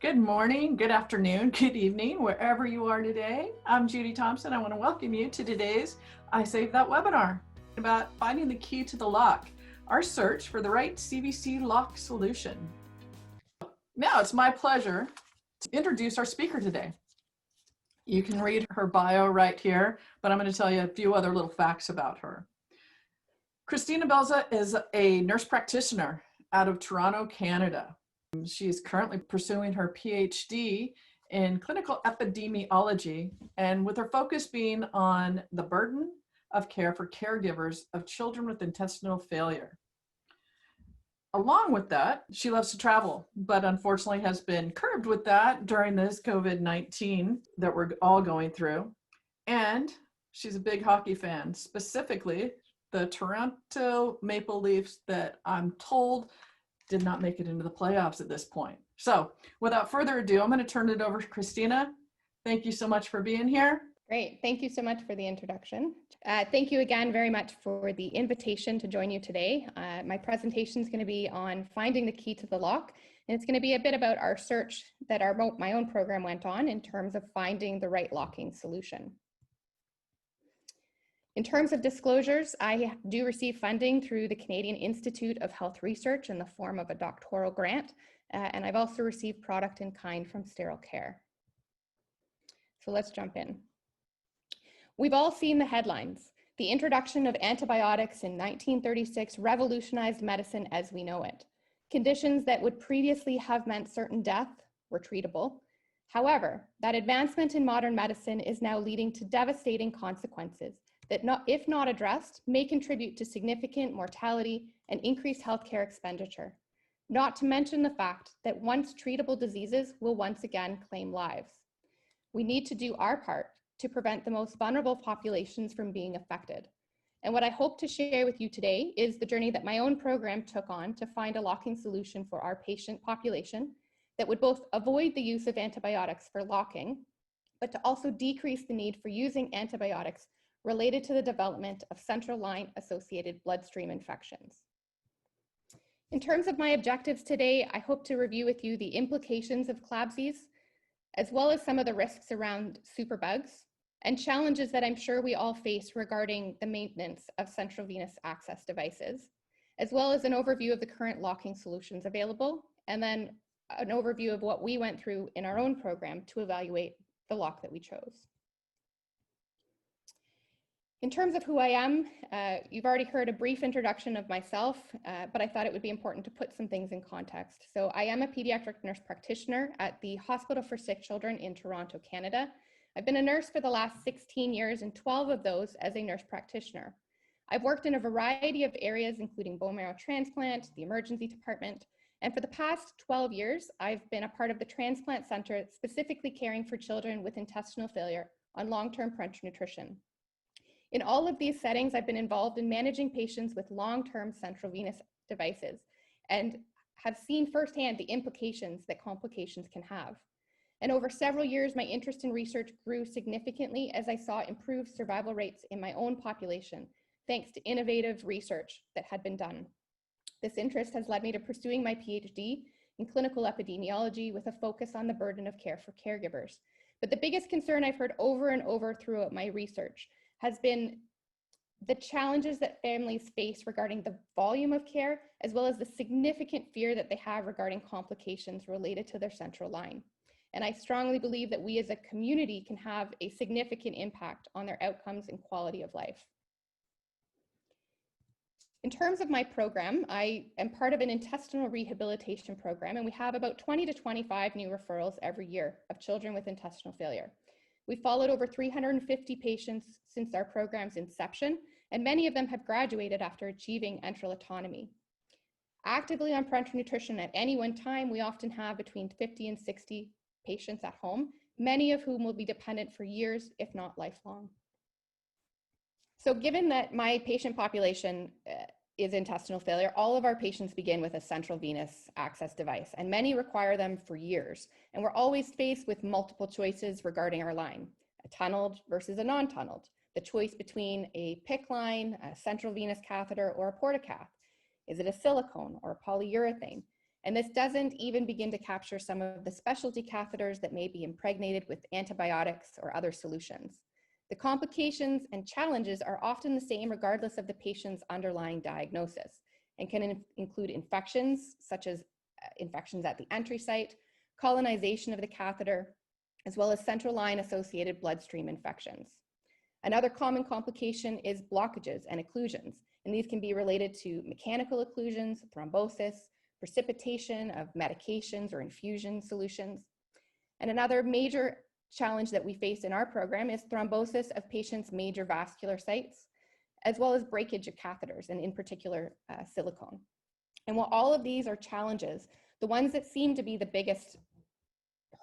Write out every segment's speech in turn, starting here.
Good morning, good afternoon, good evening, wherever you are today. I'm Judy Thompson. I want to welcome you to today's I Saved That webinar about finding the key to the lock, our search for the right CVC lock solution. Now it's my pleasure to introduce our speaker today. You can read her bio right here, but I'm going to tell you a few other little facts about her. Christina Belza is a nurse practitioner out of Toronto, Canada. She is currently pursuing her PhD in clinical epidemiology, and with her focus being on the burden of care for caregivers of children with intestinal failure. Along with that, she loves to travel, but unfortunately has been curbed with that during this COVID-19 that we're all going through. And she's a big hockey fan, specifically the Toronto Maple Leafs that I'm told did not make it into the playoffs at this point. So without further ado, I'm going to turn it over to Christina. Thank you so much for being here. Great. Thank you so much for the introduction. Thank you again very much for the invitation to join you today. My presentation is going to be on finding the key to the lock, and it's going to be a bit about our search that my own program went on in terms of finding the right locking solution. In terms of disclosures, I do receive funding through the Canadian Institute of Health Research in the form of a doctoral grant, and I've also received product in kind from Sterile Care. So let's jump in. We've all seen the headlines. The introduction of antibiotics in 1936 revolutionized medicine as we know it. Conditions that would previously have meant certain death were treatable. However, that advancement in modern medicine is now leading to devastating consequences that, if not addressed, may contribute to significant mortality and increased healthcare expenditure. Not to mention the fact that once treatable diseases will once again claim lives. We need to do our part to prevent the most vulnerable populations from being affected. And what I hope to share with you today is the journey that my own program took on to find a locking solution for our patient population that would both avoid the use of antibiotics for locking, but to also decrease the need for using antibiotics related to the development of central line associated bloodstream infections. In terms of my objectives today, I hope to review with you the implications of CLABSIs, as well as some of the risks around superbugs and challenges that I'm sure we all face regarding the maintenance of central venous access devices, as well as an overview of the current locking solutions available, and then an overview of what we went through in our own program to evaluate the lock that we chose. In terms of who I am, you've already heard a brief introduction of myself, but I thought it would be important to put some things in context. So I am a pediatric nurse practitioner at the Hospital for Sick Children in Toronto, Canada. I've been a nurse for the last 16 years and 12 of those as a nurse practitioner. I've worked in a variety of areas, including bone marrow transplant, the emergency department, and for the past 12 years, I've been a part of the transplant center, specifically caring for children with intestinal failure on long-term parenteral nutrition. In all of these settings, I've been involved in managing patients with long-term central venous devices and have seen firsthand the implications that complications can have. And over several years, my interest in research grew significantly as I saw improved survival rates in my own population, thanks to innovative research that had been done. This interest has led me to pursuing my PhD in clinical epidemiology with a focus on the burden of care for caregivers. But the biggest concern I've heard over and over throughout my research has been the challenges that families face regarding the volume of care, as well as the significant fear that they have regarding complications related to their central line. And I strongly believe that we as a community can have a significant impact on their outcomes and quality of life. In terms of my program, I am part of an intestinal rehabilitation program, and we have about 20 to 25 new referrals every year of children with intestinal failure. We've followed over 350 patients since our program's inception, and many of them have graduated after achieving enteral autonomy. Actively on parenteral nutrition at any one time, we often have between 50 and 60 patients at home, many of whom will be dependent for years, if not lifelong. So given that my patient population is intestinal failure, all of our patients begin with a central venous access device, and many require them for years. And we're always faced with multiple choices regarding our line, a tunneled versus a non-tunneled, the choice between a PICC line, a central venous catheter, or a portacath. Is it a silicone or a polyurethane? And this doesn't even begin to capture some of the specialty catheters that may be impregnated with antibiotics or other solutions. The complications and challenges are often the same regardless of the patient's underlying diagnosis and can include infections such as infections at the entry site, colonization of the catheter, as well as central line associated bloodstream infections. Another common complication is blockages and occlusions, and these can be related to mechanical occlusions, thrombosis, precipitation of medications or infusion solutions. And another major challenge that we face in our program is thrombosis of patients' major vascular sites, as well as breakage of catheters, and in particular, silicone. And while all of these are challenges, the ones that seem to be the biggest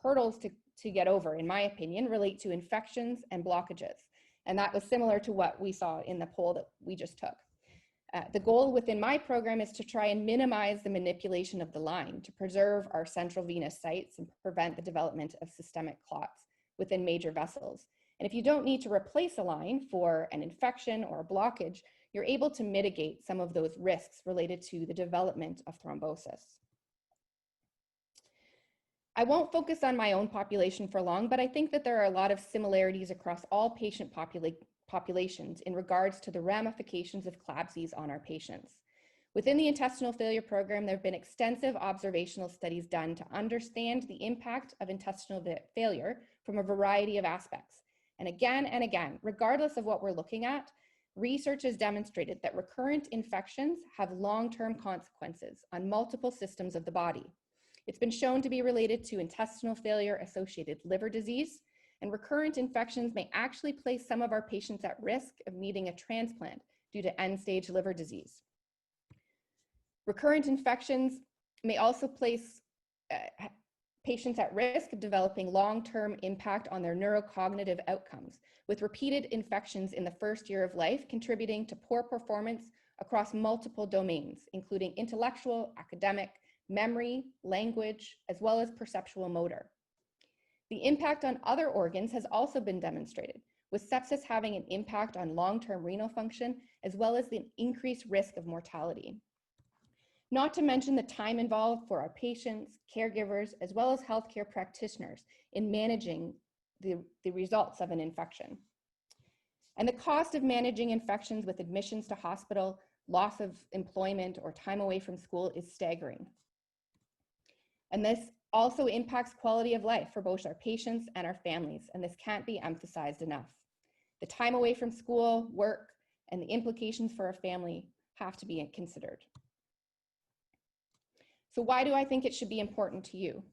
hurdles to get over, in my opinion, relate to infections and blockages. And that was similar to what we saw in the poll that we just took. The goal within my program is to try and minimize the manipulation of the line to preserve our central venous sites and prevent the development of systemic clots within major vessels. And if you don't need to replace a line for an infection or a blockage, you're able to mitigate some of those risks related to the development of thrombosis. I won't focus on my own population for long, but I think that there are a lot of similarities across all patient populations in regards to the ramifications of CLABSIs on our patients. Within the intestinal failure program, there have been extensive observational studies done to understand the impact of intestinal failure from a variety of aspects. And again, regardless of what we're looking at, research has demonstrated that recurrent infections have long-term consequences on multiple systems of the body. It's been shown to be related to intestinal failure-associated liver disease, and recurrent infections may actually place some of our patients at risk of needing a transplant due to end-stage liver disease. Recurrent infections may also place patients at risk of developing long-term impact on their neurocognitive outcomes, with repeated infections in the first year of life contributing to poor performance across multiple domains, including intellectual, academic, memory, language, as well as perceptual motor. The impact on other organs has also been demonstrated, with sepsis having an impact on long-term renal function, as well as the increased risk of mortality. Not to mention the time involved for our patients, caregivers, as well as healthcare practitioners in managing the results of an infection. And the cost of managing infections with admissions to hospital, loss of employment, or time away from school is staggering. And this also impacts quality of life for both our patients and our families, and this can't be emphasized enough. The time away from school, work, and the implications for a family have to be considered. So why do I think it should be important to you?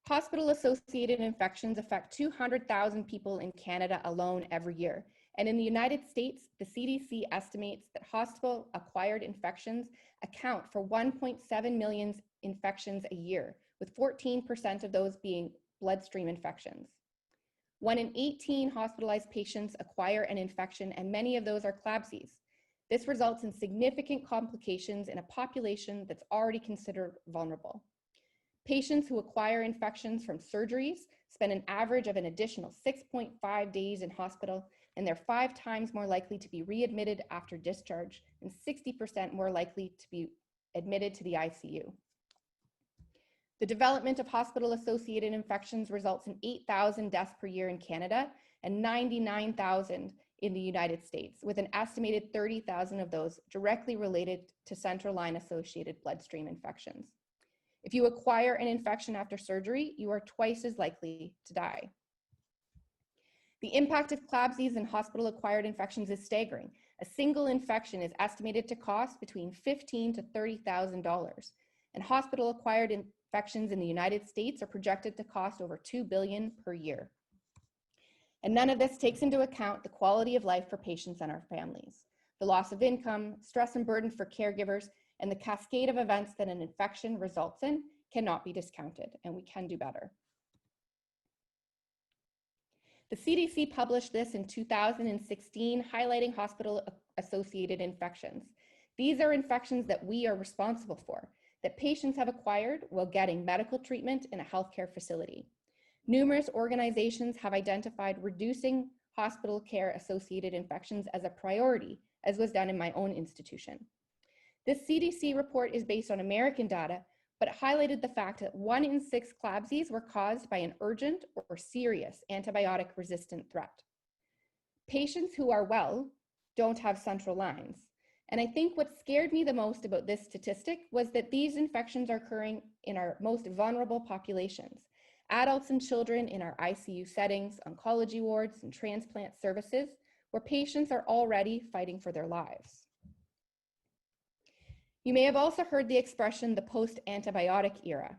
Hospital-associated infections affect 200,000 people in Canada alone every year. And in the United States, the CDC estimates that hospital-acquired infections account for 1.7 million infections a year, with 14% of those being bloodstream infections. 1 in 18 hospitalized patients acquire an infection, and many of those are CLABSIs. This results in significant complications in a population that's already considered vulnerable. Patients who acquire infections from surgeries spend an average of an additional 6.5 days in hospital, and they're 5 times more likely to be readmitted after discharge and 60% more likely to be admitted to the ICU. The development of hospital-associated infections results in 8,000 deaths per year in Canada and 99,000 in the United States, with an estimated 30,000 of those directly related to central line associated bloodstream infections. If you acquire an infection after surgery, you are twice as likely to die. The impact of CLABSIs and hospital-acquired infections is staggering. A single infection is estimated to cost between $15,000 to $30,000, and hospital-acquired infections in the United States are projected to cost over $2 billion per year. And none of this takes into account the quality of life for patients and our families, the loss of income, stress and burden for caregivers, and the cascade of events that an infection results in cannot be discounted, and we can do better. The CDC published this in 2016, highlighting hospital-associated infections. These are infections that we are responsible for, that patients have acquired while getting medical treatment in a healthcare facility. Numerous organizations have identified reducing hospital care-associated infections as a priority, as was done in my own institution. This CDC report is based on American data, but it highlighted the fact that 1 in 6 CLABSIs were caused by an urgent or serious antibiotic-resistant threat. Patients who are well don't have central lines. And I think what scared me the most about this statistic was that these infections are occurring in our most vulnerable populations, adults and children in our ICU settings, oncology wards, and transplant services, where patients are already fighting for their lives. You may have also heard the expression the post-antibiotic era.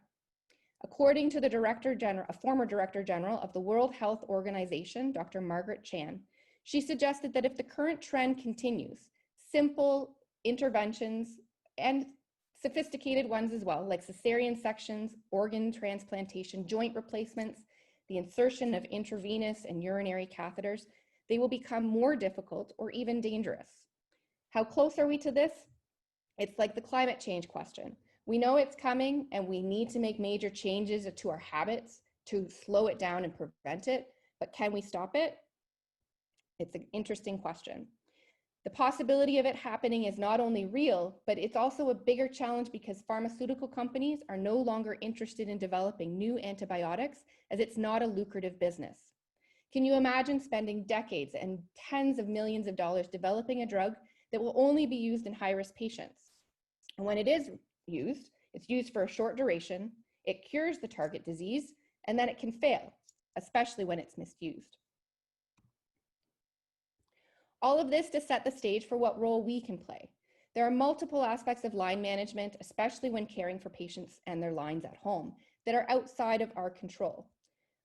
According to a former Director General of the World Health Organization, Dr. Margaret Chan, she suggested that if the current trend continues, simple interventions and sophisticated ones as well, like cesarean sections, organ transplantation, joint replacements, the insertion of intravenous and urinary catheters, they will become more difficult or even dangerous. How close are we to this? It's like the climate change question. We know it's coming and we need to make major changes to our habits to slow it down and prevent it, but can we stop it? It's an interesting question. The possibility of it happening is not only real, but it's also a bigger challenge because pharmaceutical companies are no longer interested in developing new antibiotics as it's not a lucrative business. Can you imagine spending decades and tens of millions of dollars developing a drug that will only be used in high-risk patients? And when it is used, it's used for a short duration, it cures the target disease, and then it can fail, especially when it's misused. All of this to set the stage for what role we can play. There are multiple aspects of line management, especially when caring for patients and their lines at home, that are outside of our control.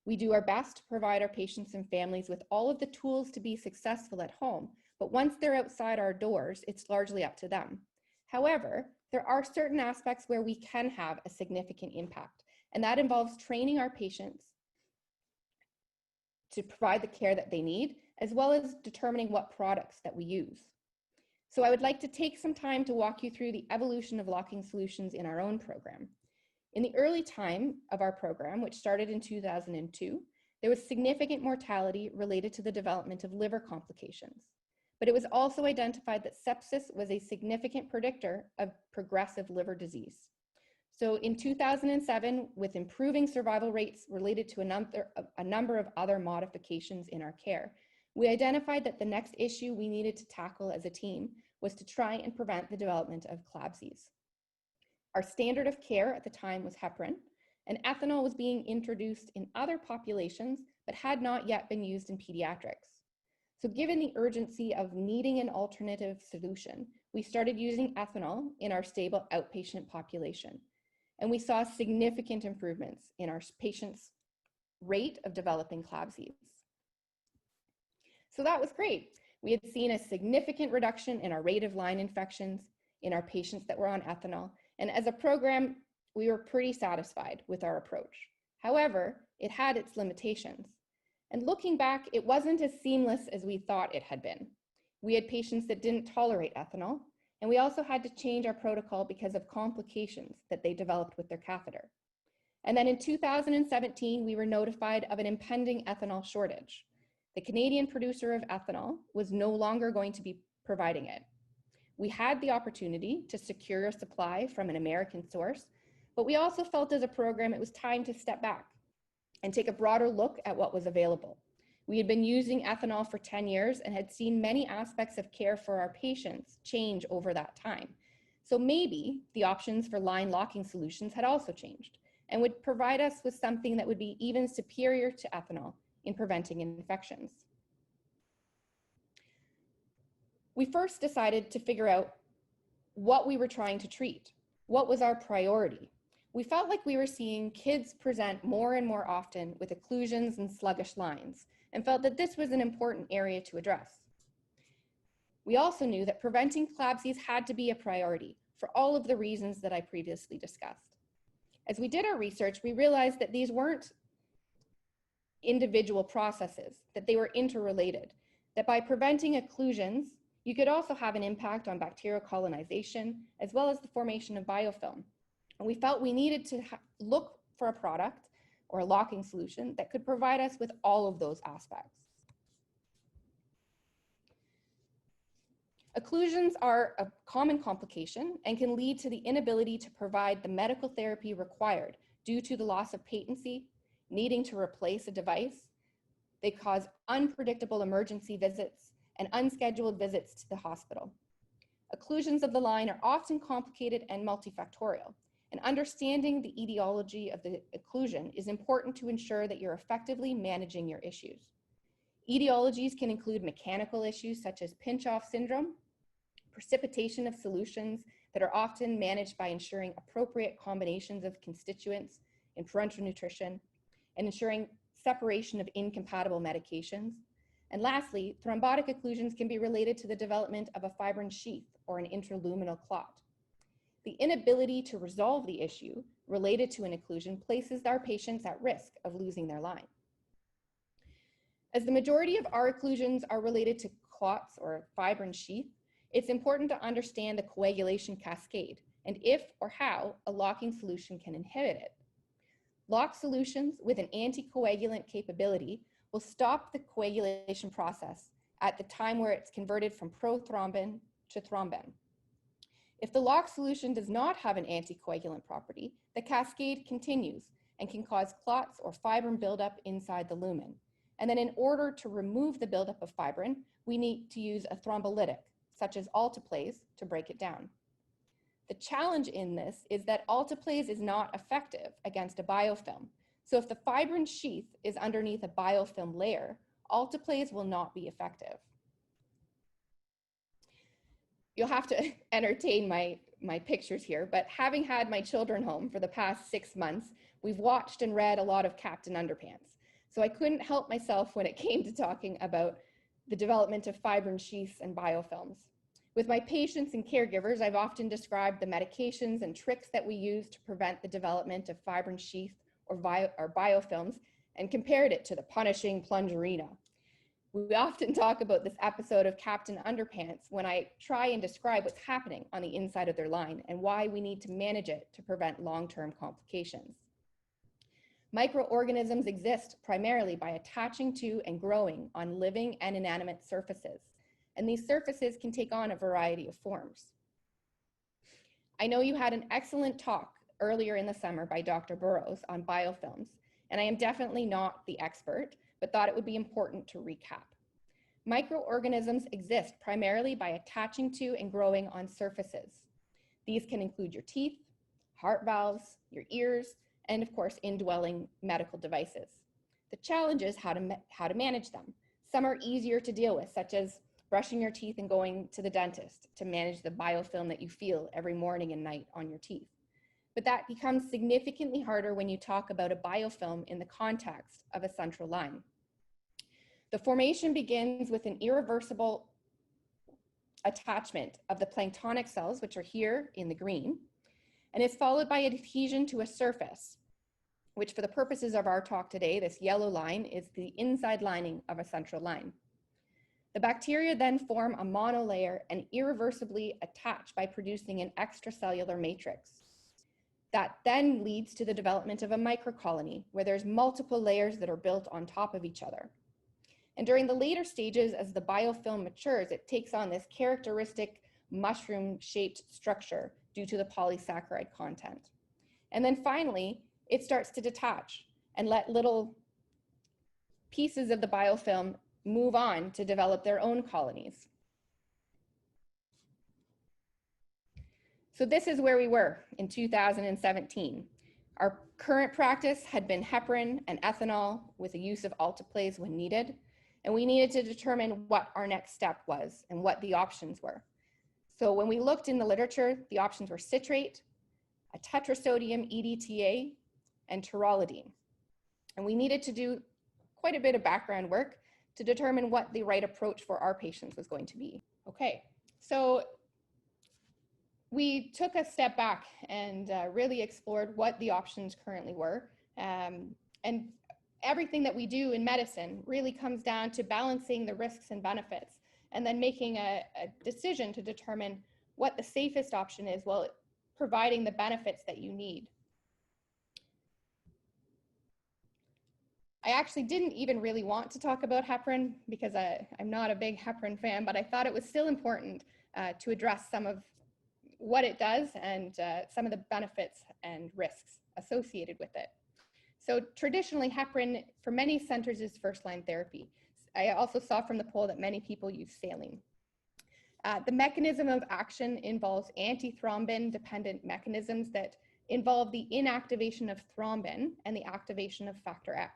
We do our best to provide our patients and families with all of the tools to be successful at home, but once they're outside our doors, it's largely up to them. However, there are certain aspects where we can have a significant impact, and that involves training our patients to provide the care that they need, as well as determining what products that we use. So I would like to take some time to walk you through the evolution of locking solutions in our own program. In the early time of our program, which started in 2002, there was significant mortality related to the development of liver complications. But it was also identified that sepsis was a significant predictor of progressive liver disease. So in 2007, with improving survival rates related to a number of other modifications in our care, we identified that the next issue we needed to tackle as a team was to try and prevent the development of CLABSIs. Our standard of care at the time was heparin, and ethanol was being introduced in other populations but had not yet been used in pediatrics. So given the urgency of needing an alternative solution, we started using ethanol in our stable outpatient population. And we saw significant improvements in our patients' rate of developing CLABSIs. So that was great. We had seen a significant reduction in our rate of line infections in our patients that were on ethanol. And as a program, we were pretty satisfied with our approach. However, it had its limitations. And looking back, it wasn't as seamless as we thought it had been. We had patients that didn't tolerate ethanol, and we also had to change our protocol because of complications that they developed with their catheter. And then in 2017, we were notified of an impending ethanol shortage. The Canadian producer of ethanol was no longer going to be providing it. We had the opportunity to secure a supply from an American source, but we also felt as a program it was time to step back and take a broader look at what was available. We had been using ethanol for 10 years and had seen many aspects of care for our patients change over that time. So maybe the options for line locking solutions had also changed and would provide us with something that would be even superior to ethanol in preventing infections. We first decided to figure out what we were trying to treat. What was our priority? We felt like we were seeing kids present more and more often with occlusions and sluggish lines, and felt that this was an important area to address. We also knew that preventing CLABSIs had to be a priority for all of the reasons that I previously discussed. As we did our research, we realized that these weren't individual processes, that they were interrelated, that by preventing occlusions, you could also have an impact on bacterial colonization, as well as the formation of biofilm. And we felt we needed to look for a product or a locking solution that could provide us with all of those aspects. Occlusions are a common complication and can lead to the inability to provide the medical therapy required due to the loss of patency, needing to replace a device. They cause unpredictable emergency visits and unscheduled visits to the hospital. Occlusions of the line are often complicated and multifactorial, and understanding the etiology of the occlusion is important to ensure that you're effectively managing your issues. Etiologies can include mechanical issues such as pinch-off syndrome, precipitation of solutions that are often managed by ensuring appropriate combinations of constituents in parenteral nutrition, and ensuring separation of incompatible medications. And lastly, thrombotic occlusions can be related to the development of a fibrin sheath or an intraluminal clot. The inability to resolve the issue related to an occlusion places our patients at risk of losing their line. As the majority of our occlusions are related to clots or fibrin sheath, it's important to understand the coagulation cascade and if or how a locking solution can inhibit it. Lock solutions with an anticoagulant capability will stop the coagulation process at the time where it's converted from prothrombin to thrombin. If the lock solution does not have an anticoagulant property, the cascade continues and can cause clots or fibrin buildup inside the lumen. And then in order to remove the buildup of fibrin, we need to use a thrombolytic, such as alteplase, to break it down. The challenge in this is that alteplase is not effective against a biofilm. So if the fibrin sheath is underneath a biofilm layer, alteplase will not be effective. You'll have to entertain my pictures here, but having had my children home for the past 6 months, we've watched and read a lot of Captain Underpants. So I couldn't help myself when it came to talking about the development of fibrin sheaths and biofilms. With my patients and caregivers, I've often described the medications and tricks that we use to prevent the development of fibrin sheath or biofilms and compared it to the punishing plungerina. We often talk about this episode of Captain Underpants when I try and describe what's happening on the inside of their line and why we need to manage it to prevent long-term complications. Microorganisms exist primarily by attaching to and growing on living and inanimate surfaces, and these surfaces can take on a variety of forms. I know you had an excellent talk earlier in the summer by Dr. Burrows on biofilms, and I am definitely not the expert, but thought it would be important to recap. Microorganisms exist primarily by attaching to and growing on surfaces. These can include your teeth, heart valves, your ears, and of course, indwelling medical devices. The challenge is how to manage them. Some are easier to deal with, such as brushing your teeth and going to the dentist to manage the biofilm that you feel every morning and night on your teeth. But that becomes significantly harder when you talk about a biofilm in the context of a central line. The formation begins with an irreversible attachment of the planktonic cells, which are here in the green, and is followed by adhesion to a surface, which for the purposes of our talk today, this yellow line is the inside lining of a central line. The bacteria then form a monolayer and irreversibly attach by producing an extracellular matrix. That then leads to the development of a microcolony, where there's multiple layers that are built on top of each other. And during the later stages, as the biofilm matures, it takes on this characteristic mushroom-shaped structure due to the polysaccharide content. And then finally, it starts to detach and let little pieces of the biofilm move on to develop their own colonies. So this is where we were in 2017. Our current practice had been heparin and ethanol with the use of alteplase when needed, and we needed to determine what our next step was and what the options were. So when we looked in the literature, the options were citrate, a tetrasodium EDTA, and teralidine. And we needed to do quite a bit of background work to determine what the right approach for our patients was going to be. Okay, so we took a step back and really explored what the options currently were. And everything that we do in medicine really comes down to balancing the risks and benefits and then making a decision to determine what the safest option is while providing the benefits that you need. I actually didn't even really want to talk about heparin because I'm not a big heparin fan, but I thought it was still important to address some of what it does and some of the benefits and risks associated with it. So traditionally, heparin for many centers is first-line therapy. I also saw from the poll that many people use saline. The mechanism of action involves antithrombin-dependent mechanisms that involve the inactivation of thrombin and the activation of factor X.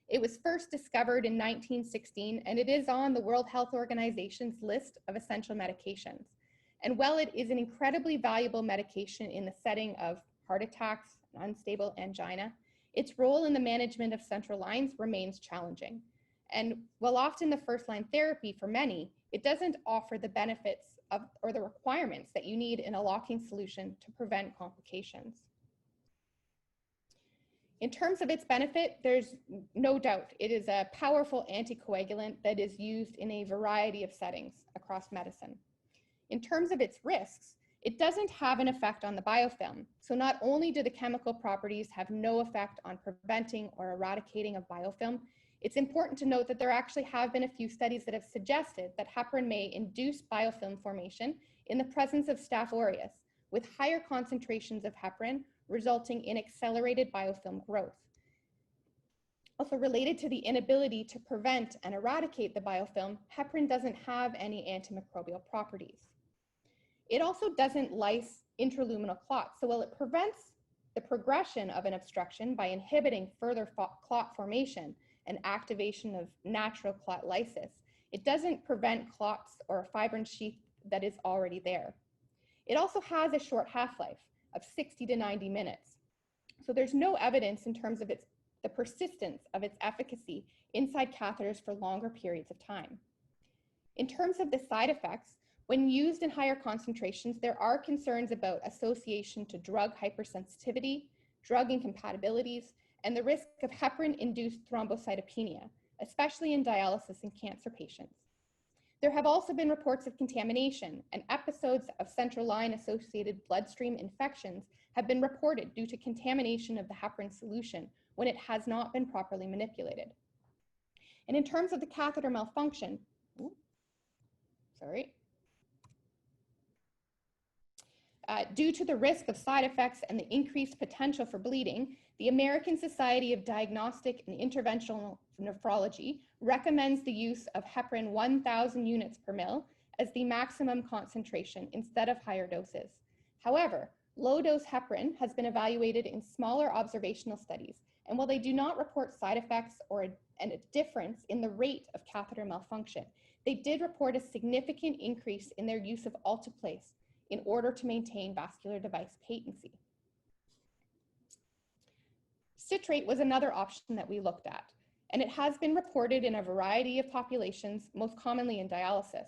It was first discovered in 1916, and it is on the World Health Organization's list of essential medications. And while it is an incredibly valuable medication in the setting of heart attacks and unstable angina, its role in the management of central lines remains challenging. And while often the first-line therapy for many, it doesn't offer the benefits of, or the requirements that you need in a locking solution to prevent complications. In terms of its benefit, there's no doubt it is a powerful anticoagulant that is used in a variety of settings across medicine. In terms of its risks, it doesn't have an effect on the biofilm. So not only do the chemical properties have no effect on preventing or eradicating of biofilm, it's important to note that there actually have been a few studies that have suggested that heparin may induce biofilm formation in the presence of Staph aureus, with higher concentrations of heparin resulting in accelerated biofilm growth. Also related to the inability to prevent and eradicate the biofilm, heparin doesn't have any antimicrobial properties. It also doesn't lyse intraluminal clots, so while it prevents the progression of an obstruction by inhibiting further clot formation and activation of natural clot lysis, it doesn't prevent clots or a fibrin sheath that is already there. It also has a short half-life of 60 to 90 minutes. So there's no evidence in terms of the persistence of its efficacy inside catheters for longer periods of time. In terms of the side effects, when used in higher concentrations, there are concerns about association to drug hypersensitivity, drug incompatibilities, and the risk of heparin-induced thrombocytopenia, especially in dialysis and cancer patients. There have also been reports of contamination, and episodes of central line-associated bloodstream infections have been reported due to contamination of the heparin solution when it has not been properly manipulated. And in terms of the catheter malfunction, due to the risk of side effects and the increased potential for bleeding, the American Society of Diagnostic and Interventional Nephrology recommends the use of heparin 1,000 units per mil as the maximum concentration instead of higher doses. However, low-dose heparin has been evaluated in smaller observational studies, and while they do not report side effects or a difference in the rate of catheter malfunction, they did report a significant increase in their use of alteplase in order to maintain vascular device patency. Citrate was another option that we looked at, and it has been reported in a variety of populations, most commonly in dialysis.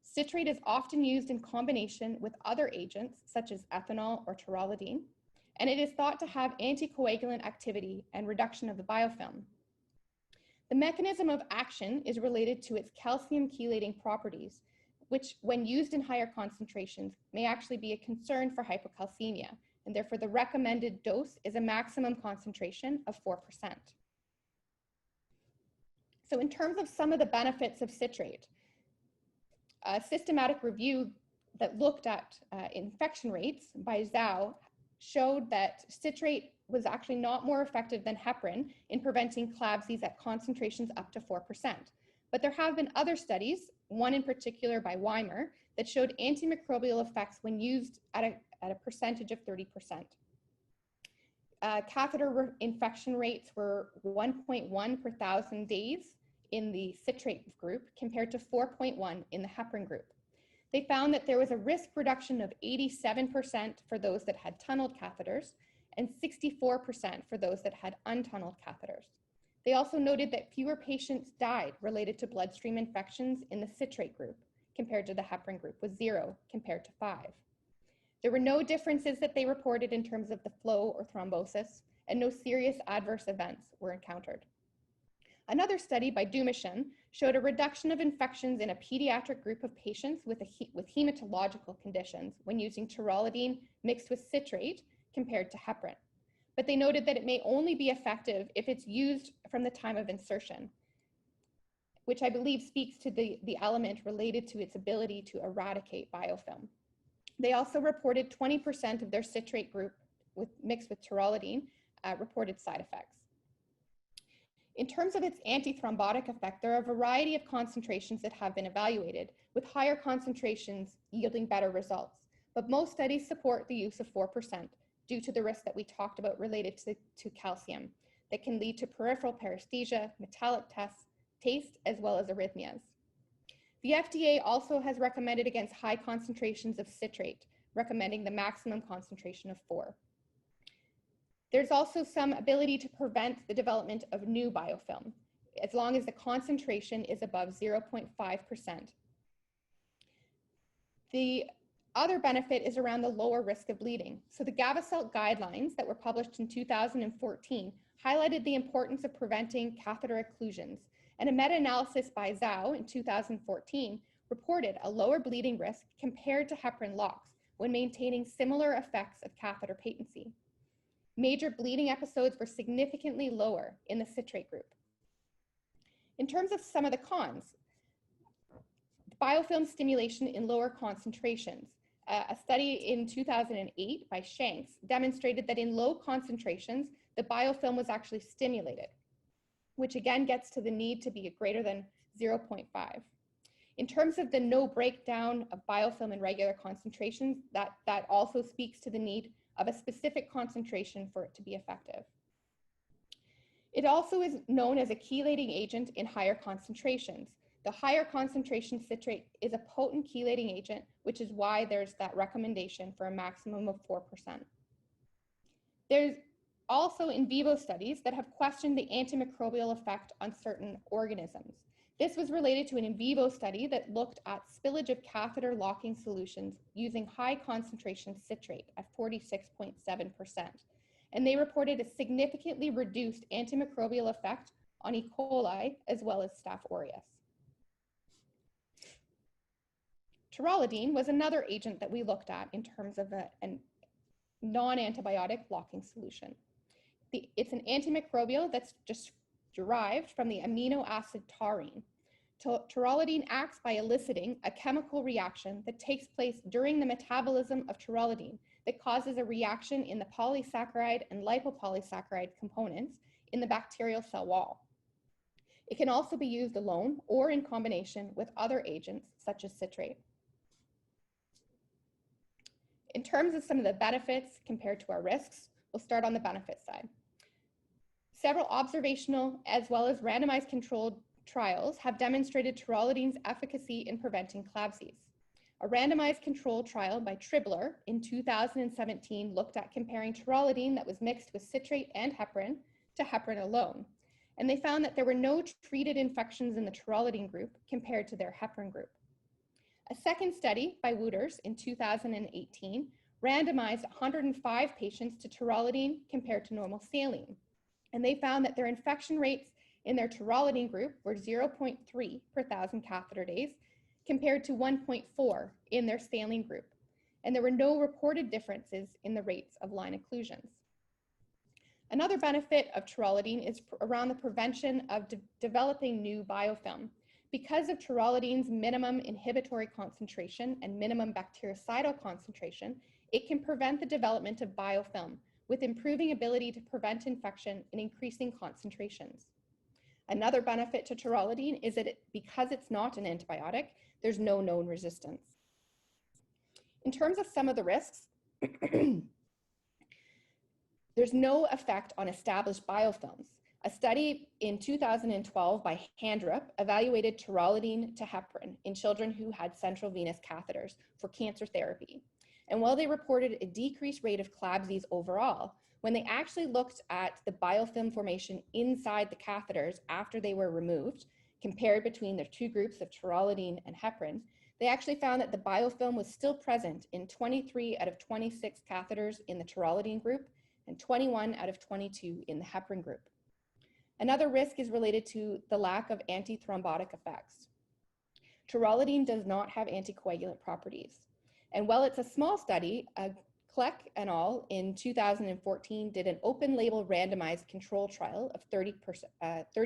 Citrate is often used in combination with other agents such as ethanol or teralidine, and it is thought to have anticoagulant activity and reduction of the biofilm. The mechanism of action is related to its calcium chelating properties, which when used in higher concentrations may actually be a concern for hypocalcemia, and therefore the recommended dose is a maximum concentration of 4%. So in terms of some of the benefits of citrate, a systematic review that looked at infection rates by Zhao showed that citrate was actually not more effective than heparin in preventing CLABSIs at concentrations up to 4%. But there have been other studies, one in particular by Weimer, that showed antimicrobial effects when used at a percentage of 30%. Catheter infection rates were 1.1 per 1,000 days in the citrate group compared to 4.1 in the heparin group. They found that there was a risk reduction of 87% for those that had tunneled catheters and 64% for those that had untunneled catheters. They also noted that fewer patients died related to bloodstream infections in the citrate group compared to the heparin group, with 0 compared to 5. There were no differences that they reported in terms of the flow or thrombosis, and no serious adverse events were encountered. Another study by Dumashin showed a reduction of infections in a pediatric group of patients with hematological conditions when using teralidine mixed with citrate compared to heparin. But they noted that it may only be effective if it's used from the time of insertion, which I believe speaks to the element related to its ability to eradicate biofilm. They also reported 20% of their citrate group mixed with teralidine reported side effects. In terms of its antithrombotic effect, there are a variety of concentrations that have been evaluated, with higher concentrations yielding better results. But most studies support the use of 4% due to the risk that we talked about related to calcium that can lead to peripheral paresthesia, metallic taste, as well as arrhythmias. The FDA also has recommended against high concentrations of citrate, recommending the maximum concentration of 4. There's also some ability to prevent the development of new biofilm, as long as the concentration is above 0.5%. The other benefit is around the lower risk of bleeding. So the Gavasalt guidelines that were published in 2014 highlighted the importance of preventing catheter occlusions, and a meta-analysis by Zhao in 2014 reported a lower bleeding risk compared to heparin locks when maintaining similar effects of catheter patency. Major bleeding episodes were significantly lower in the citrate group. In terms of some of the cons, biofilm stimulation in lower concentrations. A study in 2008 by Shanks demonstrated that in low concentrations, the biofilm was actually stimulated, which again gets to the need to be greater than 0.5. In terms of the no breakdown of biofilm in regular concentrations, that also speaks to the need of a specific concentration for it to be effective. It also is known as a chelating agent in higher concentrations. The higher concentration citrate is a potent chelating agent, which is why there's that recommendation for a maximum of 4%. There's also in vivo studies that have questioned the antimicrobial effect on certain organisms. This was related to an in vivo study that looked at spillage of catheter locking solutions using high concentration citrate at 46.7%. And they reported a significantly reduced antimicrobial effect on E. coli as well as Staph aureus. Teralidine was another agent that we looked at in terms of a non-antibiotic locking solution. It's an antimicrobial that's just derived from the amino acid taurine. Teralidine acts by eliciting a chemical reaction that takes place during the metabolism of teralidine that causes a reaction in the polysaccharide and lipopolysaccharide components in the bacterial cell wall. It can also be used alone or in combination with other agents such as citrate. In terms of some of the benefits compared to our risks, we'll start on the benefit side. Several observational as well as randomized controlled trials have demonstrated teralidine's efficacy in preventing CLABSIs. A randomized controlled trial by Tribler in 2017 looked at comparing teralidine that was mixed with citrate and heparin to heparin alone. And they found that there were no treated infections in the teralidine group compared to their heparin group. A second study by Wooters in 2018 randomized 105 patients to teralidine compared to normal saline. And they found that their infection rates in their teralidine group were 0.3 per 1,000 catheter days compared to 1.4 in their saline group. And there were no reported differences in the rates of line occlusions. Another benefit of teralidine is around the prevention of developing new biofilm. Because of teralidine's minimum inhibitory concentration and minimum bactericidal concentration, it can prevent the development of biofilm with improving ability to prevent infection in increasing concentrations. Another benefit to teralidine is that because it's not an antibiotic, there's no known resistance. In terms of some of the risks, there's no effect on established biofilms. A study in 2012 by Handrup evaluated teralidine to heparin in children who had central venous catheters for cancer therapy. And while they reported a decreased rate of CLABSIs overall, when they actually looked at the biofilm formation inside the catheters after they were removed, compared between their two groups of teralidine and heparin, they actually found that the biofilm was still present in 23 out of 26 catheters in the teralidine group and 21 out of 22 in the heparin group. Another risk is related to the lack of antithrombotic effects. Teralidine does not have anticoagulant properties. And while it's a small study, Kleck et al. In 2014 did an open label randomized control trial of 30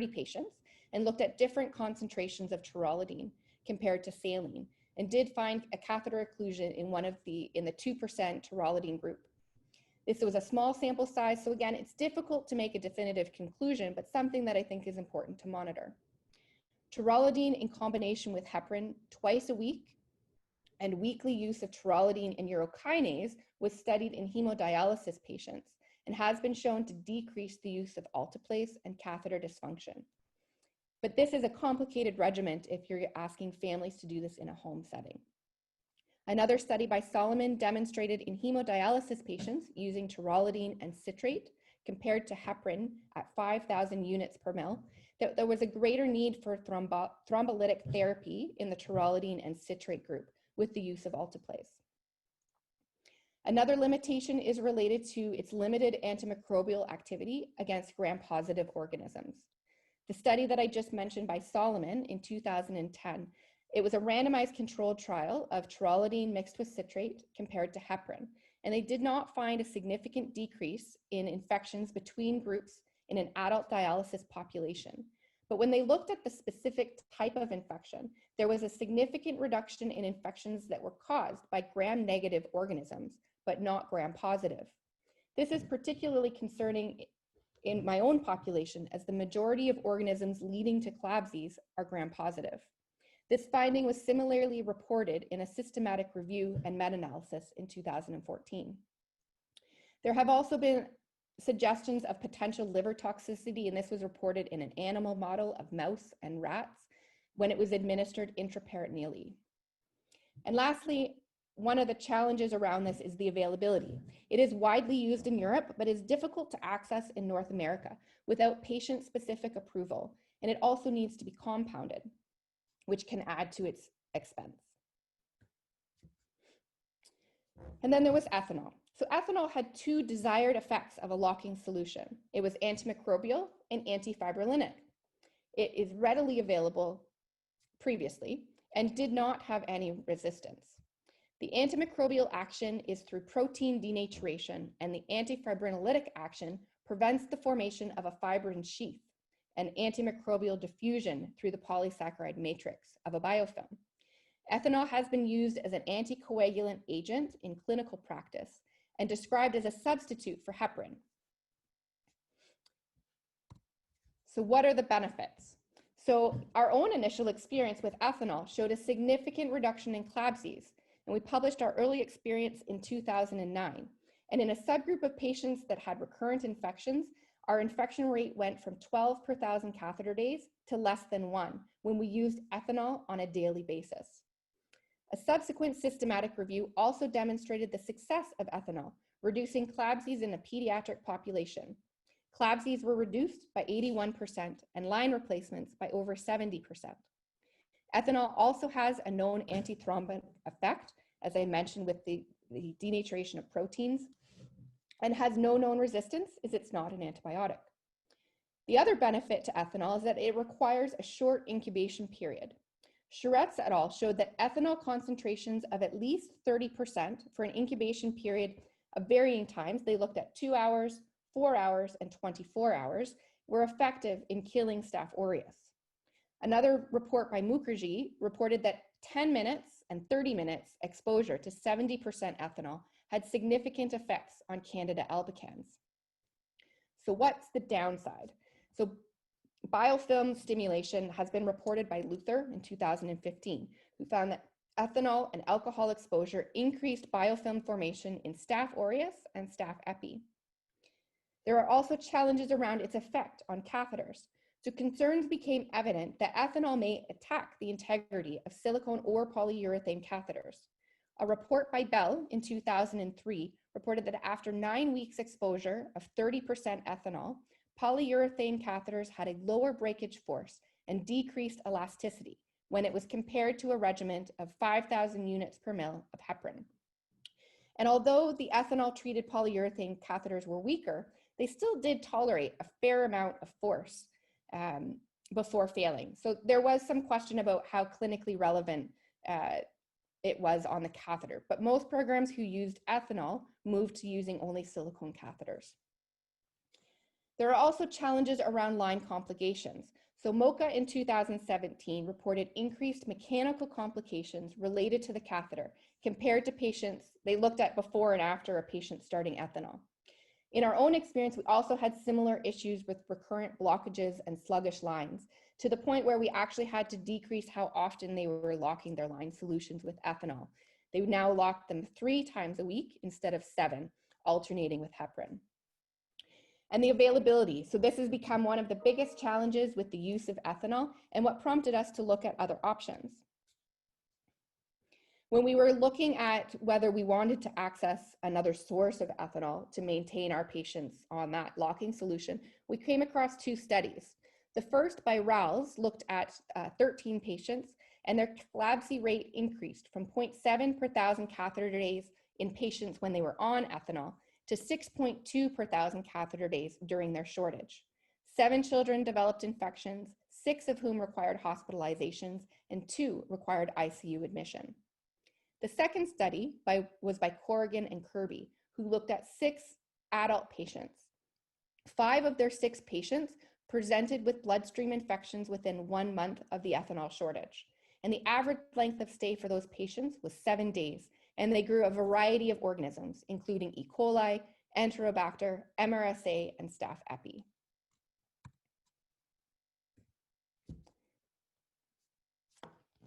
patients, and looked at different concentrations of Teralidine compared to saline, and did find a catheter occlusion in the 2% Teralidine group. This was a small sample size, so again, it's difficult to make a definitive conclusion, but something that I think is important to monitor. Teralidine in combination with heparin twice a week and weekly use of Teralidine and urokinase was studied in hemodialysis patients and has been shown to decrease the use of alteplase and catheter dysfunction. But this is a complicated regimen if you're asking families to do this in a home setting. Another study by Solomon demonstrated in hemodialysis patients using Teralidine and Citrate compared to heparin at 5,000 units per mil, that there was a greater need for thrombolytic therapy in the Teralidine and Citrate group with the use of alteplase. Another limitation is related to its limited antimicrobial activity against gram-positive organisms. The study that I just mentioned by Solomon in 2010, it was a randomized controlled trial of Teralidine mixed with citrate compared to heparin, and they did not find a significant decrease in infections between groups in an adult dialysis population. But when they looked at the specific type of infection, there was a significant reduction in infections that were caused by gram-negative organisms, but not gram-positive. This is particularly concerning in my own population, as the majority of organisms leading to CLABSIs are gram-positive. This finding was similarly reported in a systematic review and meta-analysis in 2014. There have also been suggestions of potential liver toxicity, and this was reported in an animal model of mouse and rats when it was administered intraperitoneally. And lastly, one of the challenges around this is the availability. It is widely used in Europe, but is difficult to access in North America without patient-specific approval, and it also needs to be compounded, which can add to its expense. And then there was ethanol. So ethanol had two desired effects of a locking solution. It was antimicrobial and antifibrillinic. It is readily available previously and did not have any resistance. The antimicrobial action is through protein denaturation, and the antifibrinolytic action prevents the formation of a fibrin sheath and antimicrobial diffusion through the polysaccharide matrix of a biofilm. Ethanol has been used as an anticoagulant agent in clinical practice and described as a substitute for heparin. So what are the benefits? So our own initial experience with ethanol showed a significant reduction in CLABSIs, and we published our early experience in 2009. And in a subgroup of patients that had recurrent infections, our infection rate went from 12 per 1,000 catheter days to less than 1 when we used ethanol on a daily basis. A subsequent systematic review also demonstrated the success of ethanol, reducing CLABSIs in a pediatric population. CLABSIs were reduced by 81% and line replacements by over 70%. Ethanol also has a known antithrombin effect, as I mentioned with the denaturation of proteins, and has no known resistance as it's not an antibiotic. The other benefit to ethanol is that it requires a short incubation period. Sheaths et al. Showed that ethanol concentrations of at least 30% for an incubation period of varying times, they looked at 2 hours, 4 hours, and 24 hours, were effective in killing Staph aureus. Another report by Mukherjee reported that 10 minutes and 30 minutes exposure to 70% ethanol had significant effects on Candida albicans. So what's the downside? So biofilm stimulation has been reported by Luther in 2015, who found that ethanol and alcohol exposure increased biofilm formation in Staph aureus and Staph epi. There are also challenges around its effect on catheters. So concerns became evident that ethanol may attack the integrity of silicone or polyurethane catheters. A report by Bell in 2003 reported that after 9 weeks exposure of 30% ethanol, polyurethane catheters had a lower breakage force and decreased elasticity when it was compared to a regimen of 5,000 units per mil of heparin. And although the ethanol-treated polyurethane catheters were weaker, they still did tolerate a fair amount of force before failing. So there was some question about how clinically relevant it was on the catheter, but most programs who used ethanol moved to using only silicone catheters. There are also challenges around line complications. So MOCA in 2017 reported increased mechanical complications related to the catheter compared to patients they looked at before and after a patient starting ethanol. In our own experience, we also had similar issues with recurrent blockages and sluggish lines, to the point where we actually had to decrease how often they were locking their line solutions with ethanol. They would now lock them 3 times a week instead of 7, alternating with heparin. And the availability. So this has become one of the biggest challenges with the use of ethanol and what prompted us to look at other options. When we were looking at whether we wanted to access another source of ethanol to maintain our patients on that locking solution, we came across 2 studies. The first by Rals looked at 13 patients, and their CLABSI rate increased from 0.7 per thousand catheter days in patients when they were on ethanol to 6.2 per thousand catheter days during their shortage. 7 children developed infections, 6 of whom required hospitalizations, and 2 required ICU admission. The second study was by Corrigan and Kirby, who looked at 6 adult patients. 5 of their 6 patients presented with bloodstream infections within 1 month of the ethanol shortage. And the average length of stay for those patients was 7 days, and they grew a variety of organisms, including E. coli, Enterobacter, MRSA, and Staph epi.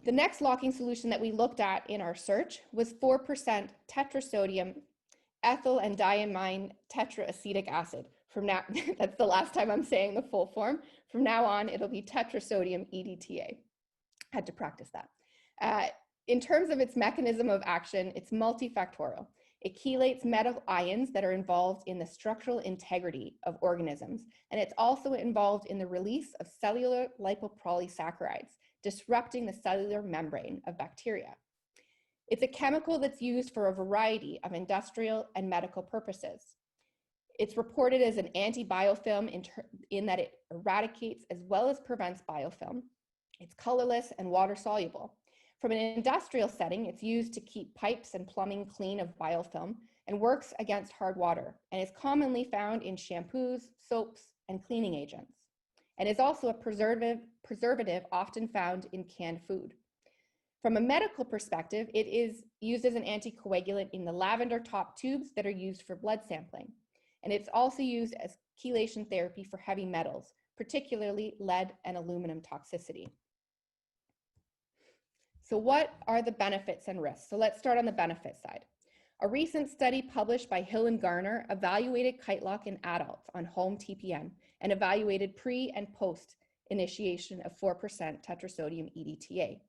The next locking solution that we looked at in our search was 4% Tetrasodium, Ethyl, and Diamine tetraacetic acid. From now, that's the last time I'm saying the full form. From now on, it'll be Tetrasodium EDTA. Had to practice that. In terms of its mechanism of action, it's multifactorial. It chelates metal ions that are involved in the structural integrity of organisms, and it's also involved in the release of cellular lipopolysaccharides, disrupting the cellular membrane of bacteria. It's a chemical that's used for a variety of industrial and medical purposes. It's reported as an anti-biofilm in that it eradicates as well as prevents biofilm. It's colorless and water soluble. From an industrial setting, it's used to keep pipes and plumbing clean of biofilm and works against hard water, and is commonly found in shampoos, soaps, and cleaning agents, and is also a preservative often found in canned food. From a medical perspective, it is used as an anticoagulant in the lavender top tubes that are used for blood sampling. And it's also used as chelation therapy for heavy metals, particularly lead and aluminum toxicity. So what are the benefits and risks? So let's start on the benefit side. A recent study published by Hill and Garner evaluated kite lock in adults on home TPN and evaluated pre and post initiation of 4% tetrasodium EDTA.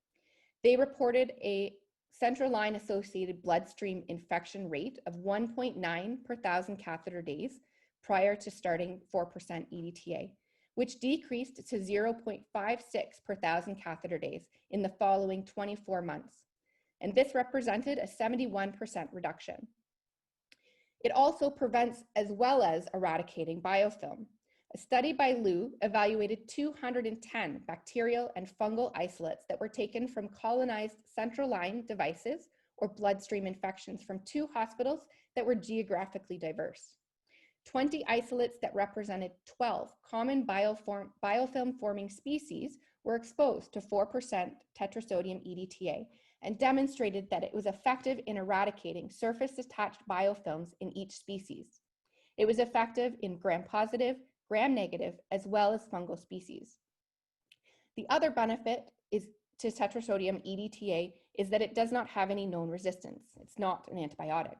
They reported a central line associated bloodstream infection rate of 1.9 per thousand catheter days prior to starting 4% EDTA, which decreased to 0.56 per thousand catheter days in the following 24 months. And this represented a 71% reduction. It also prevents as well as eradicating biofilm. A study by Liu evaluated 210 bacterial and fungal isolates that were taken from colonized central line devices or bloodstream infections from 2 hospitals that were geographically diverse. 20 isolates that represented 12 common biofilm forming species were exposed to 4% tetrasodium EDTA and demonstrated that it was effective in eradicating surface attached biofilms in each species. It was effective in gram-positive, gram-negative, as well as fungal species. The other benefit is to tetrasodium EDTA is that it does not have any known resistance. It's not an antibiotic.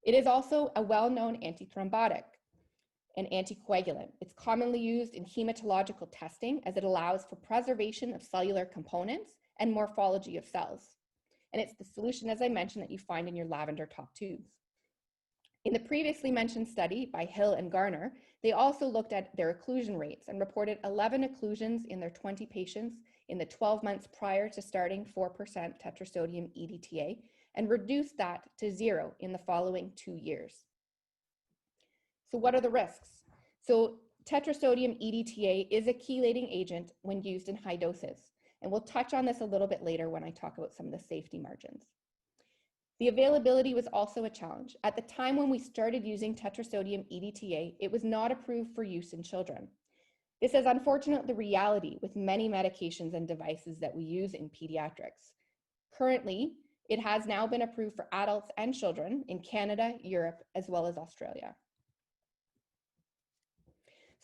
It is also a well-known antithrombotic and anticoagulant. It's commonly used in hematological testing as it allows for preservation of cellular components and morphology of cells. And it's the solution, as I mentioned, that you find in your lavender top tubes. In the previously mentioned study by Hill and Garner, they also looked at their occlusion rates and reported 11 occlusions in their 20 patients in the 12 months prior to starting 4% tetrasodium EDTA and reduced that to 0 in the following 2 years. So what are the risks? So tetrasodium EDTA is a chelating agent when used in high doses. And we'll touch on this a little bit later when I talk about some of the safety margins. The availability was also a challenge. At the time when we started using tetrasodium EDTA, it was not approved for use in children. This is unfortunately the reality with many medications and devices that we use in pediatrics. Currently, it has now been approved for adults and children in Canada, Europe, as well as Australia.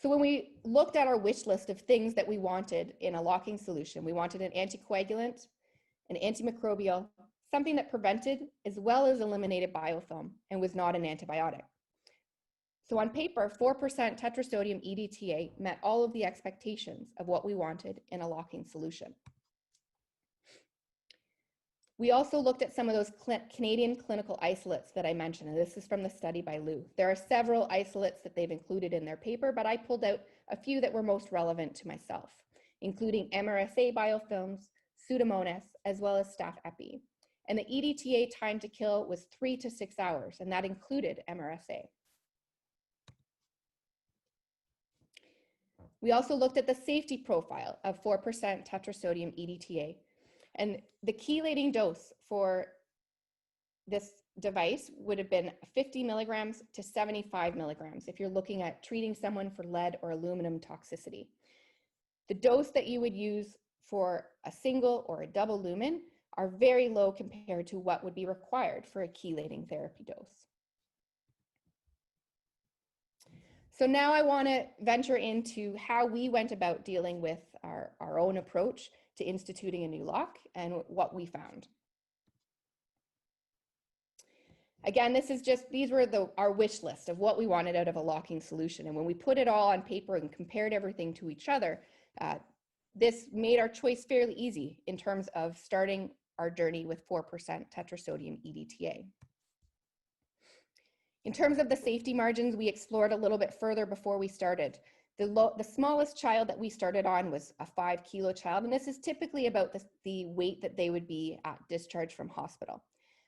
So when we looked at our wish list of things that we wanted in a locking solution, we wanted an anticoagulant, an antimicrobial, something that prevented as well as eliminated biofilm and was not an antibiotic. So on paper, 4% tetrasodium EDTA met all of the expectations of what we wanted in a locking solution. We also looked at some of those Canadian clinical isolates that I mentioned, and this is from the study by Lou. There are several isolates that they've included in their paper, but I pulled out a few that were most relevant to myself, including MRSA biofilms, Pseudomonas, as well as Staph epi. And the EDTA time to kill was 3 to 6 hours, and that included MRSA. We also looked at the safety profile of 4% tetrasodium EDTA. And the chelating dose for this device would have been 50 milligrams to 75 milligrams if you're looking at treating someone for lead or aluminum toxicity. The dose that you would use for a single or a double lumen are very low compared to what would be required for a chelating therapy dose. So now I want to venture into how we went about dealing with our own approach to instituting a new lock and what we found. Again, these were our wish list of what we wanted out of a locking solution. And when we put it all on paper and compared everything to each other, this made our choice fairly easy in terms of starting our journey with 4% tetrasodium EDTA. In terms of the safety margins, we explored a little bit further before we started. The smallest child that we started on was a 5-kilo child, and this is typically about the weight that they would be at discharge from hospital.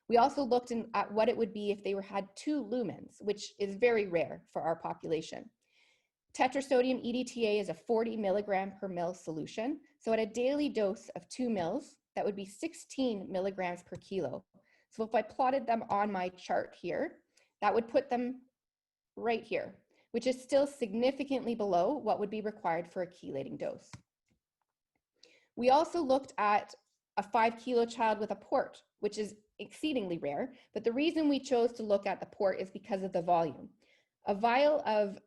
We also looked at what it would be if they had 2 lumens, which is very rare for our population. Tetrasodium EDTA is a 40 milligram per mil solution, so at a daily dose of 2 mils, that would be 16 milligrams per kilo. So if I plotted them on my chart here, that would put them right here, which is still significantly below what would be required for a chelating dose. We also looked at a 5-kilo child with a port, which is exceedingly rare, but the reason we chose to look at the port is because of the volume. A vial of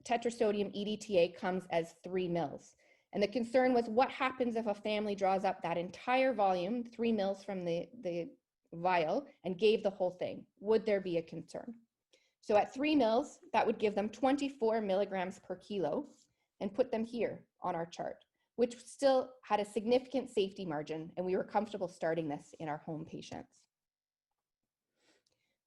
tetrasodium EDTA comes as 3 mils. And the concern was what happens if a family draws up that entire volume, 3 mils from the vial, and gave the whole thing? Would there be a concern? So at 3 mils, that would give them 24 milligrams per kilo and put them here on our chart, which still had a significant safety margin, and we were comfortable starting this in our home patients.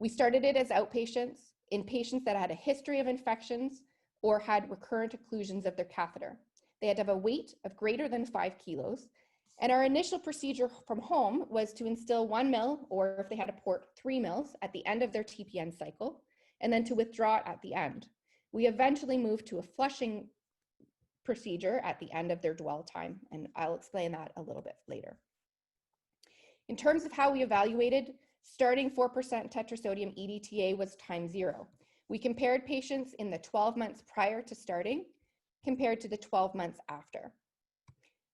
We started it as outpatients in patients that had a history of infections or had recurrent occlusions of their catheter. They had to have a weight of greater than 5 kilos. And our initial procedure from home was to instill 1 mil, or if they had a port, 3 mils at the end of their TPN cycle, and then to withdraw it at the end. We eventually moved to a flushing procedure at the end of their dwell time, and I'll explain that a little bit later. In terms of how we evaluated, starting 4% tetrasodium EDTA was time 0. We compared patients in the 12 months prior to starting compared to the 12 months after.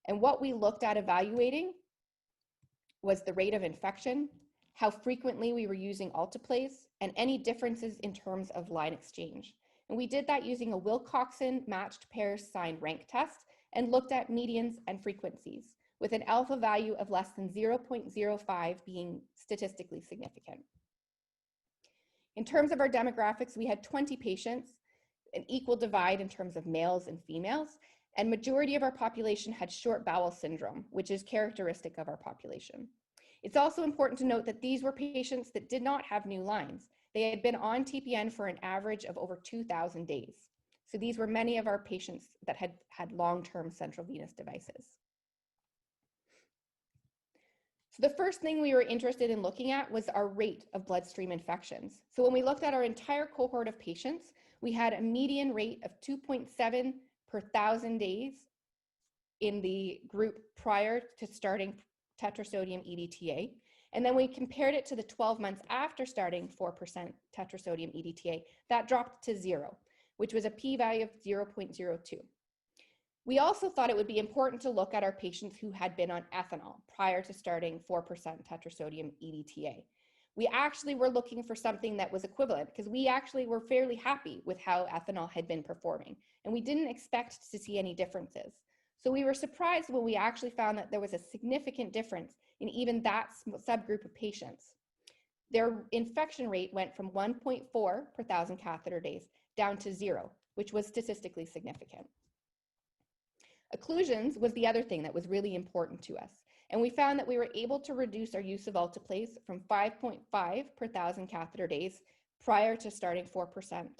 And what we looked at evaluating was the rate of infection, how frequently we were using alteplase, and any differences in terms of line exchange. And we did that using a Wilcoxon matched pairs sign rank test and looked at medians and frequencies, with an alpha value of less than 0.05 being statistically significant. In terms of our demographics, we had 20 patients, an equal divide in terms of males and females, and majority of our population had short bowel syndrome, which is characteristic of our population. It's also important to note that these were patients that did not have new lines. They had been on TPN for an average of over 2,000 days. So these were many of our patients that had had long-term central venous devices. So the first thing we were interested in looking at was our rate of bloodstream infections. So when we looked at our entire cohort of patients, we had a median rate of 2.7 per 1,000 days in the group prior to starting tetrasodium EDTA. And then we compared it to the 12 months after starting 4% tetrasodium EDTA. That dropped to 0, which was a p-value of 0.02. We also thought it would be important to look at our patients who had been on ethanol prior to starting 4% tetrasodium EDTA. We actually were looking for something that was equivalent because we actually were fairly happy with how ethanol had been performing, and we didn't expect to see any differences. So we were surprised when we actually found that there was a significant difference in even that subgroup of patients. Their infection rate went from 1.4 per 1,000 catheter days down to 0, which was statistically significant. Occlusions was the other thing that was really important to us. And we found that we were able to reduce our use of alteplase from 5.5 per 1,000 catheter days prior to starting 4%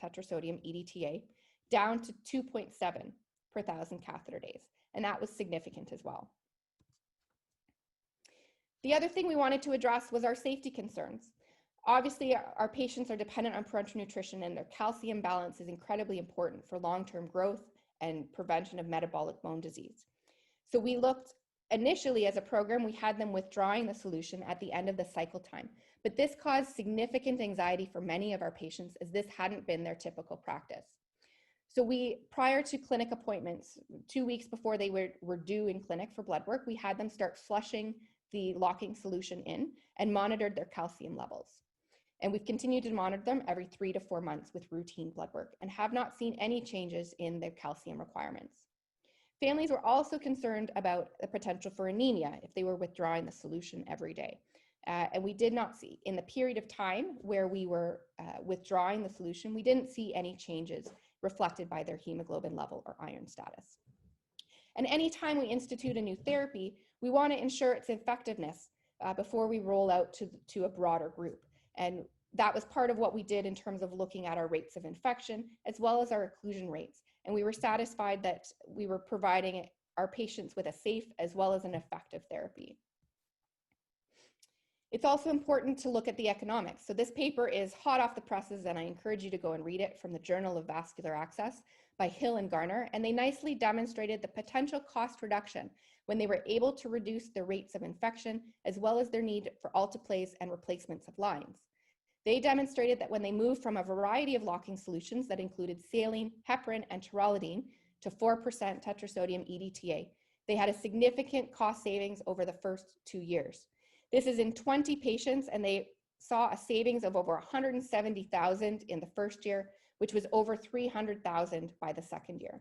tetrasodium EDTA down to 2.7 per 1,000 catheter days. And that was significant as well. The other thing we wanted to address was our safety concerns. Obviously, our patients are dependent on parenteral nutrition, and their calcium balance is incredibly important for long-term growth and prevention of metabolic bone disease. So we looked initially as a program, we had them withdrawing the solution at the end of the cycle time, but this caused significant anxiety for many of our patients as this hadn't been their typical practice. So prior to clinic appointments, 2 weeks before they were due in clinic for blood work, we had them start flushing the locking solution in and monitored their calcium levels. And we've continued to monitor them every 3 to 4 months with routine blood work and have not seen any changes in their calcium requirements. Families were also concerned about the potential for anemia if they were withdrawing the solution every day. And we did not see, in the period of time where we were withdrawing the solution, we didn't see any changes reflected by their hemoglobin level or iron status. And anytime we institute a new therapy, we want to ensure its effectiveness before we roll out to a broader group. And that was part of what we did in terms of looking at our rates of infection as well as our occlusion rates. And we were satisfied that we were providing our patients with a safe as well as an effective therapy. It's also important to look at the economics. So this paper is hot off the presses, and I encourage you to go and read it, from the Journal of Vascular Access by Hill and Garner. And they nicely demonstrated the potential cost reduction when they were able to reduce the rates of infection as well as their need for alteplase and replacements of lines. They demonstrated that when they moved from a variety of locking solutions that included saline, heparin, and teralidine to 4% tetrasodium EDTA, they had a significant cost savings over the first 2 years. This is in 20 patients, and they saw a savings of over $170,000 in the first year, which was over $300,000 by the second year.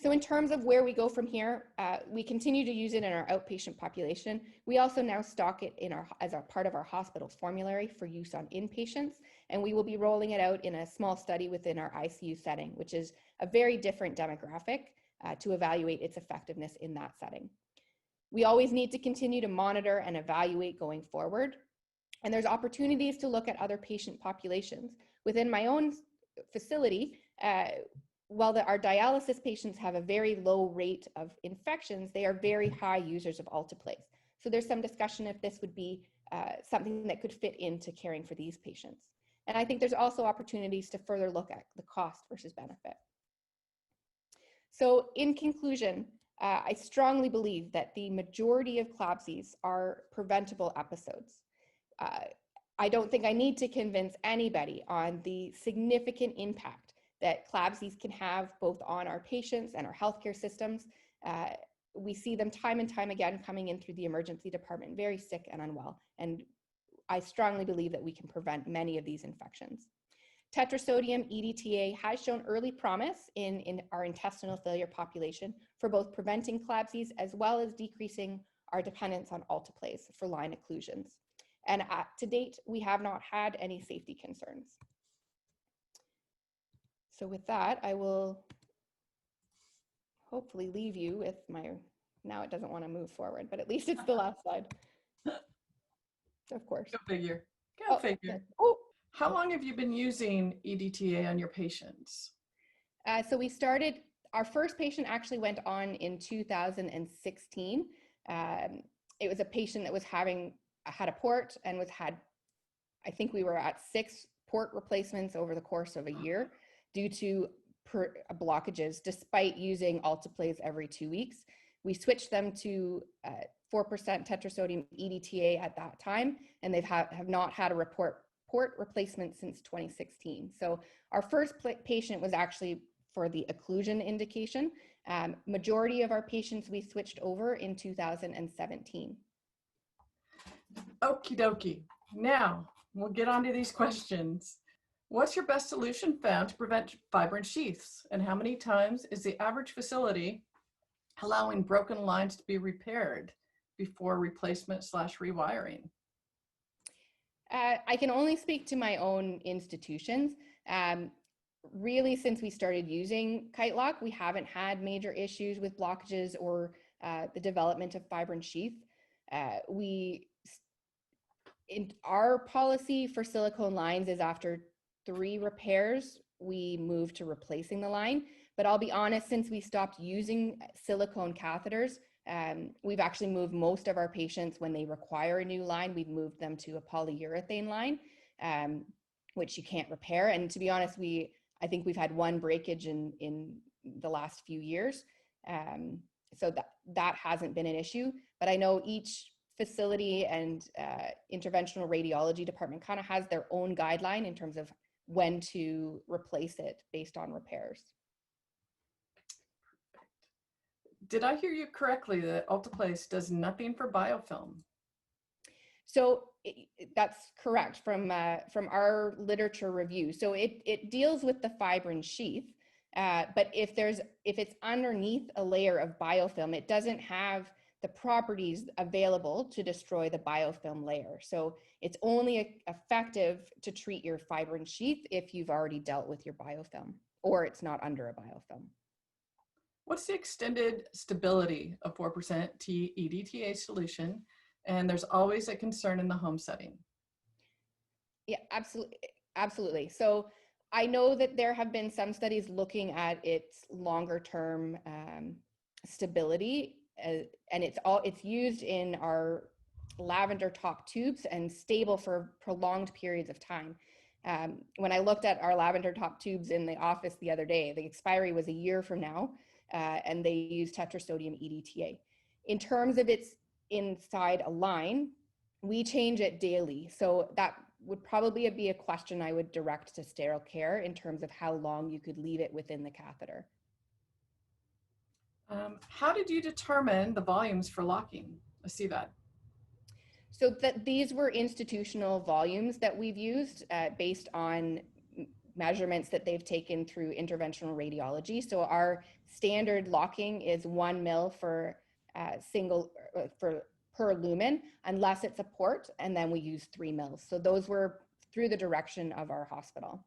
So in terms of where we go from here, we continue to use it in our outpatient population. We also now stock it as a part of our hospital formulary for use on inpatients, and we will be rolling it out in a small study within our ICU setting, which is a very different demographic to evaluate its effectiveness in that setting. We always need to continue to monitor and evaluate going forward, and there's opportunities to look at other patient populations. Within my own facility, while our dialysis patients have a very low rate of infections, they are very high users of alteplase. So there's some discussion if this would be something that could fit into caring for these patients. And I think there's also opportunities to further look at the cost versus benefit. So in conclusion, I strongly believe that the majority of CLABSIs are preventable episodes. I don't think I need to convince anybody on the significant impact that CLABSIs can have both on our patients and our healthcare systems. We see them time and time again coming in through the emergency department, very sick and unwell. And I strongly believe that we can prevent many of these infections. Tetrasodium EDTA has shown early promise in our intestinal failure population for both preventing CLABSIs as well as decreasing our dependence on alteplase for line occlusions. And to date, we have not had any safety concerns. So with that, I will hopefully leave you with my, now it doesn't want to move forward, but at least it's the last slide. Of course. Go figure. Go figure. Oh. How long have you been using EDTA on your patients? So we started, our first patient actually went on in 2016. It was a patient that was had a port and I think we were at 6 port replacements over the course of a year due to blockages, despite using alteplase every 2 weeks. We switched them to 4% tetrasodium EDTA at that time, and they have not had a port replacement since 2016. So our first patient was actually for the occlusion indication. Majority of our patients we switched over in 2017. Okie dokie. Now we'll get on to these questions. What's your best solution found to prevent fibrin sheaths? And how many times is the average facility allowing broken lines to be repaired before replacement/rewiring? I can only speak to my own institutions. Really, since we started using KiteLock, we haven't had major issues with blockages or the development of fibrin sheath. Our policy for silicone lines is after 3 repairs, we move to replacing the line. But I'll be honest, since we stopped using silicone catheters, we've actually moved most of our patients when they require a new line, we've moved them to a polyurethane line, which you can't repair. And to be honest, I think we've had 1 breakage in the last few years. So that hasn't been an issue, but I know each facility and interventional radiology department kind of has their own guideline in terms of when to replace it based on repairs. Did I hear you correctly that Alteplase does nothing for biofilm? So that's correct from our literature review. So it deals with the fibrin sheath, but if it's underneath a layer of biofilm, it doesn't have the properties available to destroy the biofilm layer. So it's only effective to treat your fibrin sheath if you've already dealt with your biofilm or it's not under a biofilm. What's the extended stability of 4% EDTA solution? And there's always a concern in the home setting. Yeah, absolutely. So I know that there have been some studies looking at its longer term stability, and it's used in our lavender top tubes and stable for prolonged periods of time. When I looked at our lavender top tubes in the office the other day, the expiry was a year from now, and they use Tetrasodium EDTA. In terms of its inside a line, we change it daily. So that would probably be a question I would direct to sterile care in terms of how long you could leave it within the catheter. How did you determine the volumes for locking? I see that. So these were institutional volumes that we've used based on measurements that they've taken through interventional radiology. So our standard locking is 1 mil for per lumen, unless it's a port, and then we use 3 mils. So those were through the direction of our hospital.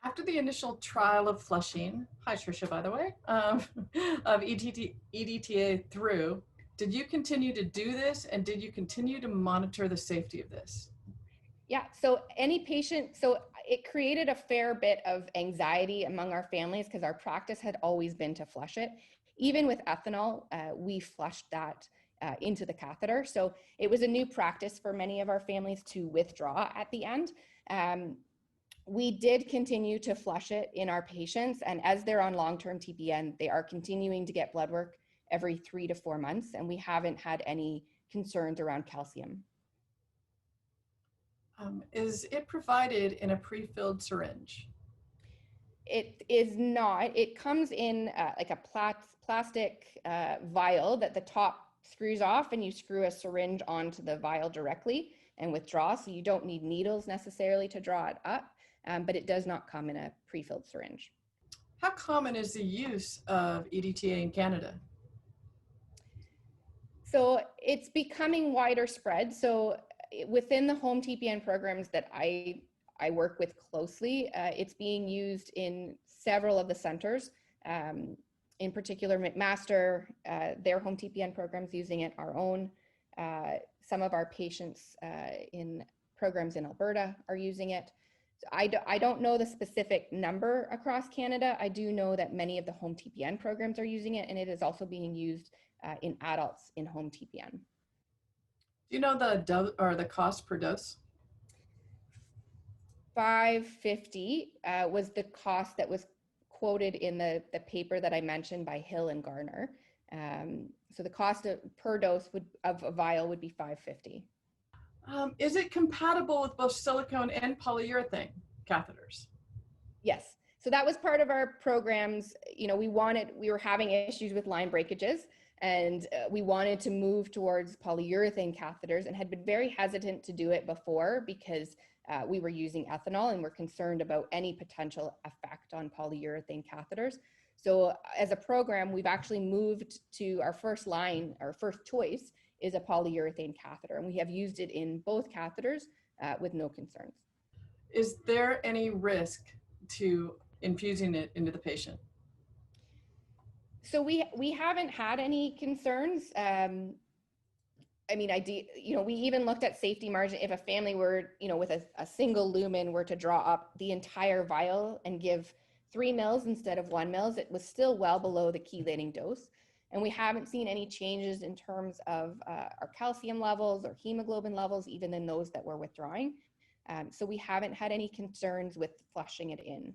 After the initial trial of flushing, hi Tricia, by the way, of EDTA through, did you continue to do this, and did you continue to monitor the safety of this? Yeah, so it created a fair bit of anxiety among our families because our practice had always been to flush it. Even with ethanol, we flushed that into the catheter. So it was a new practice for many of our families to withdraw at the end. We did continue to flush it in our patients, and as they're on long-term TPN, they are continuing to get blood work every 3 to 4 months, and we haven't had any concerns around calcium. Is it provided in a pre-filled syringe? It is not. It comes in like a plastic vial that the top screws off, and you screw a syringe onto the vial directly and withdraw, so you don't need needles necessarily to draw it up. But it does not come in a pre-filled syringe. How common is the use of EDTA in Canada? So it's becoming wider spread. So within the home TPN programs that I work with closely, it's being used in several of the centers. In particular, McMaster, their home TPN programs using it, our own. Some of our patients in programs in Alberta are using it. I don't know the specific number across Canada. I do know that many of the home TPN programs are using it, and it is also being used in adults in home TPN. Do you know the cost per dose? $550 was the cost that was quoted in the paper that I mentioned by Hill and Garner. So the cost per dose of a vial would be $550. Is it compatible with both silicone and polyurethane catheters? Yes. So that was part of our programs. You know, we were having issues with line breakages, and we wanted to move towards polyurethane catheters and had been very hesitant to do it before because we were using ethanol and we're concerned about any potential effect on polyurethane catheters. So as a program, we've actually moved to our first line, our first choice is a polyurethane catheter, and we have used it in both catheters with no concerns. Is there any risk to infusing it into the patient? So we haven't had any concerns. I mean, we even looked at safety margin. If a family were, with a single lumen were to draw up the entire vial and give 3 mils instead of 1 mils, it was still well below the chelating dose. And we haven't seen any changes in terms of our calcium levels or hemoglobin levels, even in those that we're withdrawing. So we haven't had any concerns with flushing it in.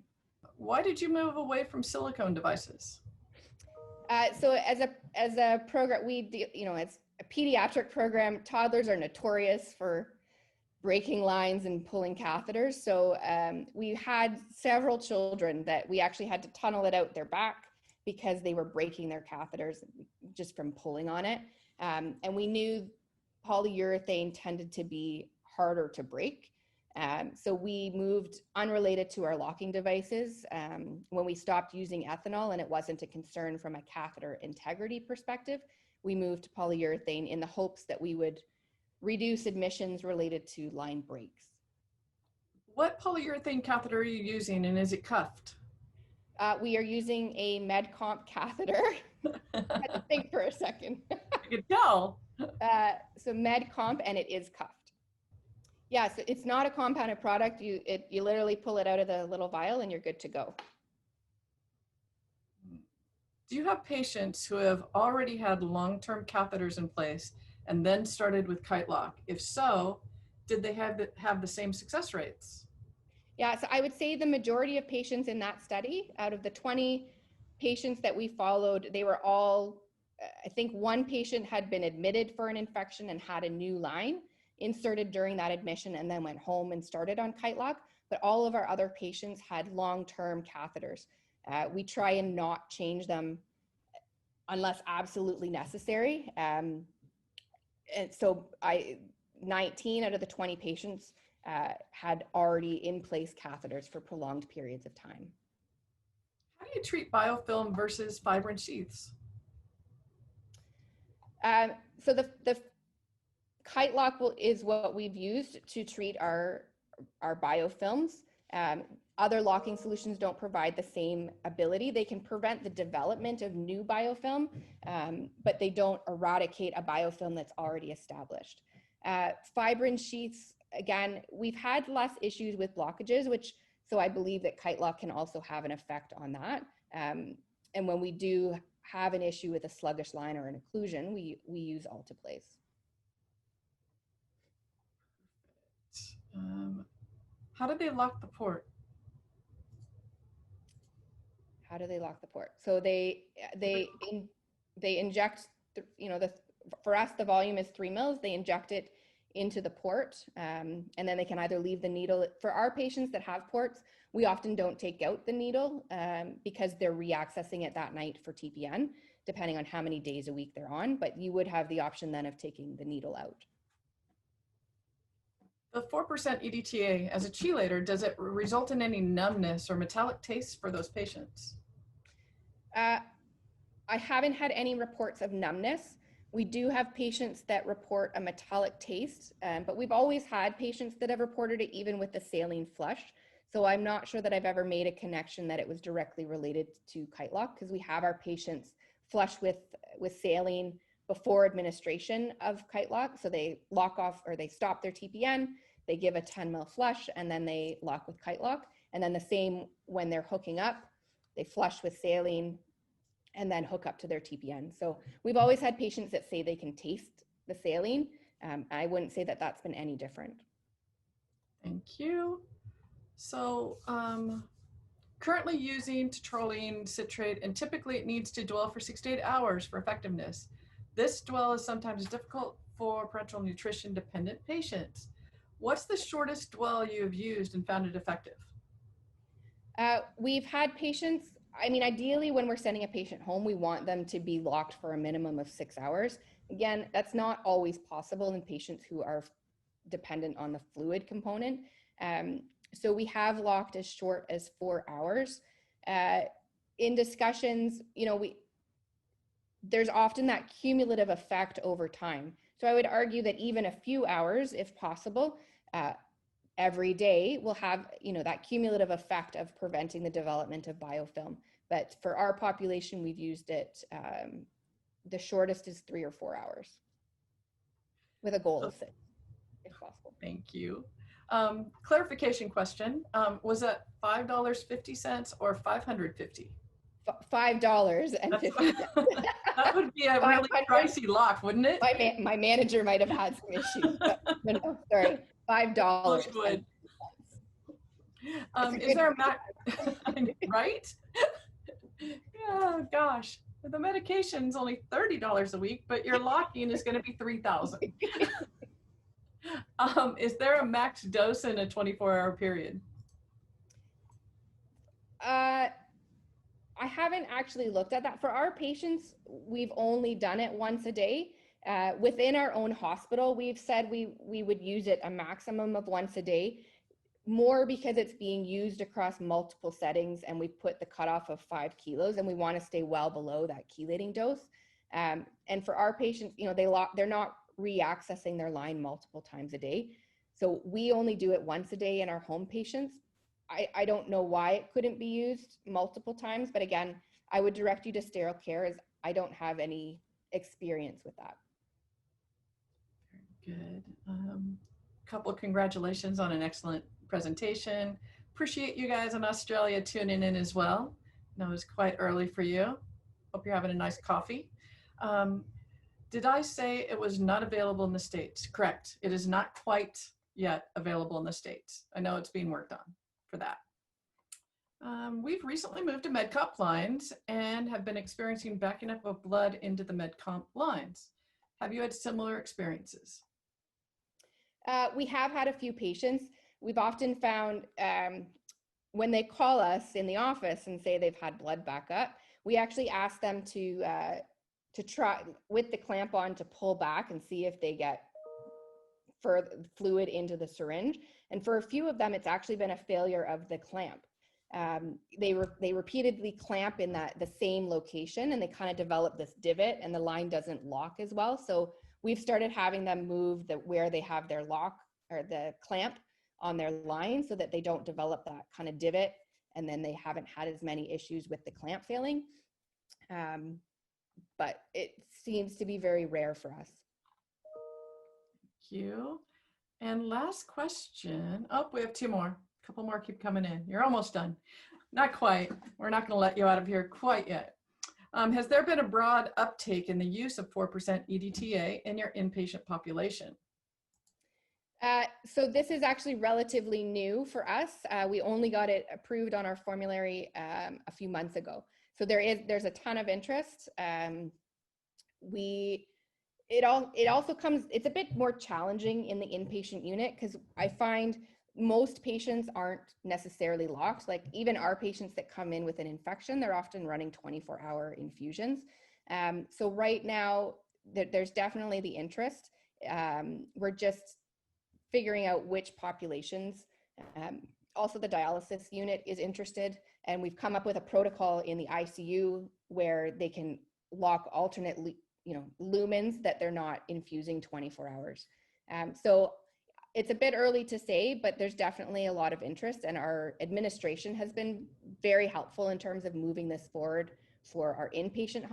Why did you move away from silicone devices? So as a program, it's a pediatric program. Toddlers are notorious for breaking lines and pulling catheters. So we had several children that we actually had to tunnel it out their back because they were breaking their catheters just from pulling on it. And we knew polyurethane tended to be harder to break. So we moved, unrelated to our locking devices, when we stopped using ethanol and it wasn't a concern from a catheter integrity perspective, we moved to polyurethane in the hopes that we would reduce admissions related to line breaks. What polyurethane catheter are you using, and is it cuffed? We are using a MedComp catheter. I had to think for a second. I could tell. So MedComp, and it is cuffed. Yeah, so it's not a compounded product. You literally pull it out of the little vial and you're good to go. Do you have patients who have already had long-term catheters in place and then started with kite lock? If so, did they have the same success rates? Yeah, so I would say the majority of patients in that study, out of the 20 patients that we followed, they were all, I think one patient had been admitted for an infection and had a new line inserted during that admission and then went home and started on kite lock, but all of our other patients had long-term catheters. We try and not change them unless absolutely necessary. And so 19 out of the 20 patients had already in place catheters for prolonged periods of time. How do you treat biofilm versus fibrin sheaths? So the kite lock is what we've used to treat our biofilms. Other locking solutions don't provide the same ability. They can prevent the development of new biofilm, but they don't eradicate a biofilm that's already established. Fibrin sheaths, again, we've had less issues with blockages, so I believe that kite lock can also have an effect on that. And when we do have an issue with a sluggish line or an occlusion, we use Alteplase. How do they lock the port? How do they lock the port? So they inject, for us, the volume is 3 mils. They inject it into the port, and then they can either leave the needle. For our patients that have ports, we often don't take out the needle because they're reaccessing it that night for TPN, depending on how many days a week they're on, but you would have the option then of taking the needle out. The 4% EDTA as a chelator, does it result in any numbness or metallic taste for those patients? I haven't had any reports of numbness. We do have patients that report a metallic taste, but we've always had patients that have reported it even with the saline flush. So I'm not sure that I've ever made a connection that it was directly related to kite lock, because we have our patients flush with saline before administration of kite lock. So they lock off, or they stop their TPN, they give a 10 mil flush, and then they lock with kite lock. And then the same when they're hooking up, they flush with saline and then hook up to their TPN. So we've always had patients that say they can taste the saline. I wouldn't say that that's been any different. Thank you. So currently using Teralidine, Citrate, and typically it needs to dwell for 6 to 8 hours for effectiveness. This dwell is sometimes difficult for parenteral nutrition dependent patients. What's the shortest dwell you have used and found it effective? We've had patients, I mean, ideally when we're sending a patient home, we want them to be locked for a minimum of 6 hours. Again, that's not always possible in patients who are dependent on the fluid component. So we have locked as short as 4 hours. In discussions, there's often that cumulative effect over time. So I would argue that even a few hours, if possible, every day will have, that cumulative effect of preventing the development of biofilm. But for our population, we've used it, the shortest is 3 or 4 hours with a goal of 6, if possible. Thank you. Clarification question. Was that $5.50 or $550? $5.50. That would be a really pricey lock, wouldn't it? My manager might have had some issues, but no, sorry, $5. Would. Is there a max, right? Yeah, gosh. The medication's only $30 a week, but your locking is going to be $3,000. Is there a max dose in a 24-hour period? I haven't actually looked at that. For our patients, we've only done it once a day. Within our own hospital, we've said we would use it a maximum of once a day, more because it's being used across multiple settings, and we put the cutoff of 5 kilos, and we want to stay well below that chelating dose. And for our patients, they're not re-accessing their line multiple times a day. So we only do it once a day in our home patients. I don't know why it couldn't be used multiple times, but again, I would direct you to sterile care, as I don't have any experience with that. Very good. Couple congratulations on an excellent presentation. Appreciate you guys in Australia tuning in as well. I know it's quite early for you. Hope you're having a nice coffee. Did I say it was not available in the States? Correct. It is not quite yet available in the States. I know it's being worked on for that. We've recently moved to MedComp lines and have been experiencing backing up of blood into the MedComp lines. Have you had similar experiences? We have had a few patients. We've often found when they call us in the office and say they've had blood backup, we actually ask them to try with the clamp on to pull back and see if they get further fluid into the syringe. And for a few of them, it's actually been a failure of the clamp. They repeatedly clamp in the same location, and they kind of develop this divot, and the line doesn't lock as well. So we've started having them move where they have their lock or the clamp on their line, so that they don't develop that kind of divot, and then they haven't had as many issues with the clamp failing. But it seems to be very rare for us. Thank you. And last question. Oh, we have 2 more. A couple more keep coming in. You're almost done. Not quite. We're not going to let you out of here quite yet. Has there been a broad uptake in the use of 4% EDTA in your inpatient population? So this is actually relatively new for us. We only got it approved on our formulary a few months ago. So there's a ton of interest. It also comes, it's a bit more challenging in the inpatient unit, because I find most patients aren't necessarily locked. Like even our patients that come in with an infection, they're often running 24-hour infusions. So right now, there's definitely the interest. We're just figuring out which populations. Also, the dialysis unit is interested, and we've come up with a protocol in the ICU where they can lock alternate lumens that they're not infusing 24 hours. So it's a bit early to say, but there's definitely a lot of interest, and our administration has been very helpful in terms of moving this forward for our inpatient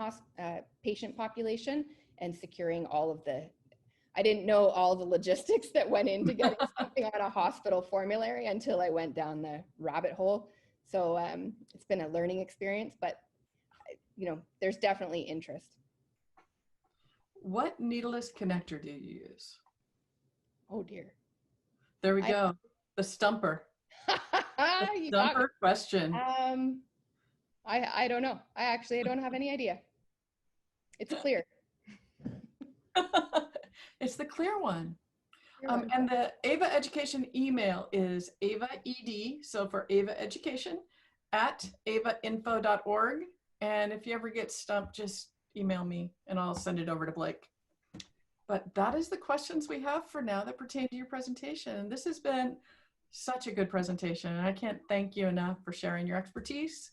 patient population and securing all of the, I didn't know all the logistics that went into getting something on a hospital formulary until I went down the rabbit hole. So it's been a learning experience, but there's definitely interest. What needleless connector do you use? Oh dear. There we go. The stumper. The stumper question. I don't know. I don't have any idea. It's clear. It's the clear one. And the AVA Education email is AVA ED, so for AVA Education at avainfo.org. And if you ever get stumped, just email me and I'll send it over to Blake. But that is the questions we have for now that pertain to your presentation. This has been such a good presentation. And I can't thank you enough for sharing your expertise,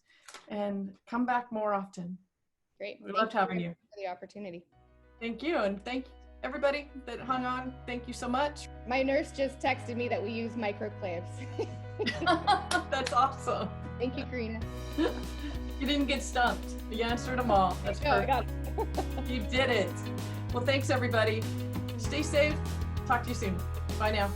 and come back more often. Great. We loved having you. For the opportunity. Thank you. And thank everybody that hung on. Thank you so much. My nurse just texted me that we use microclips. That's awesome. Thank you, Karina. You didn't get stumped. You answered them all. That's No, I perfect. got it. You did it. Well, thanks everybody. Stay safe. Talk to you soon. Bye now.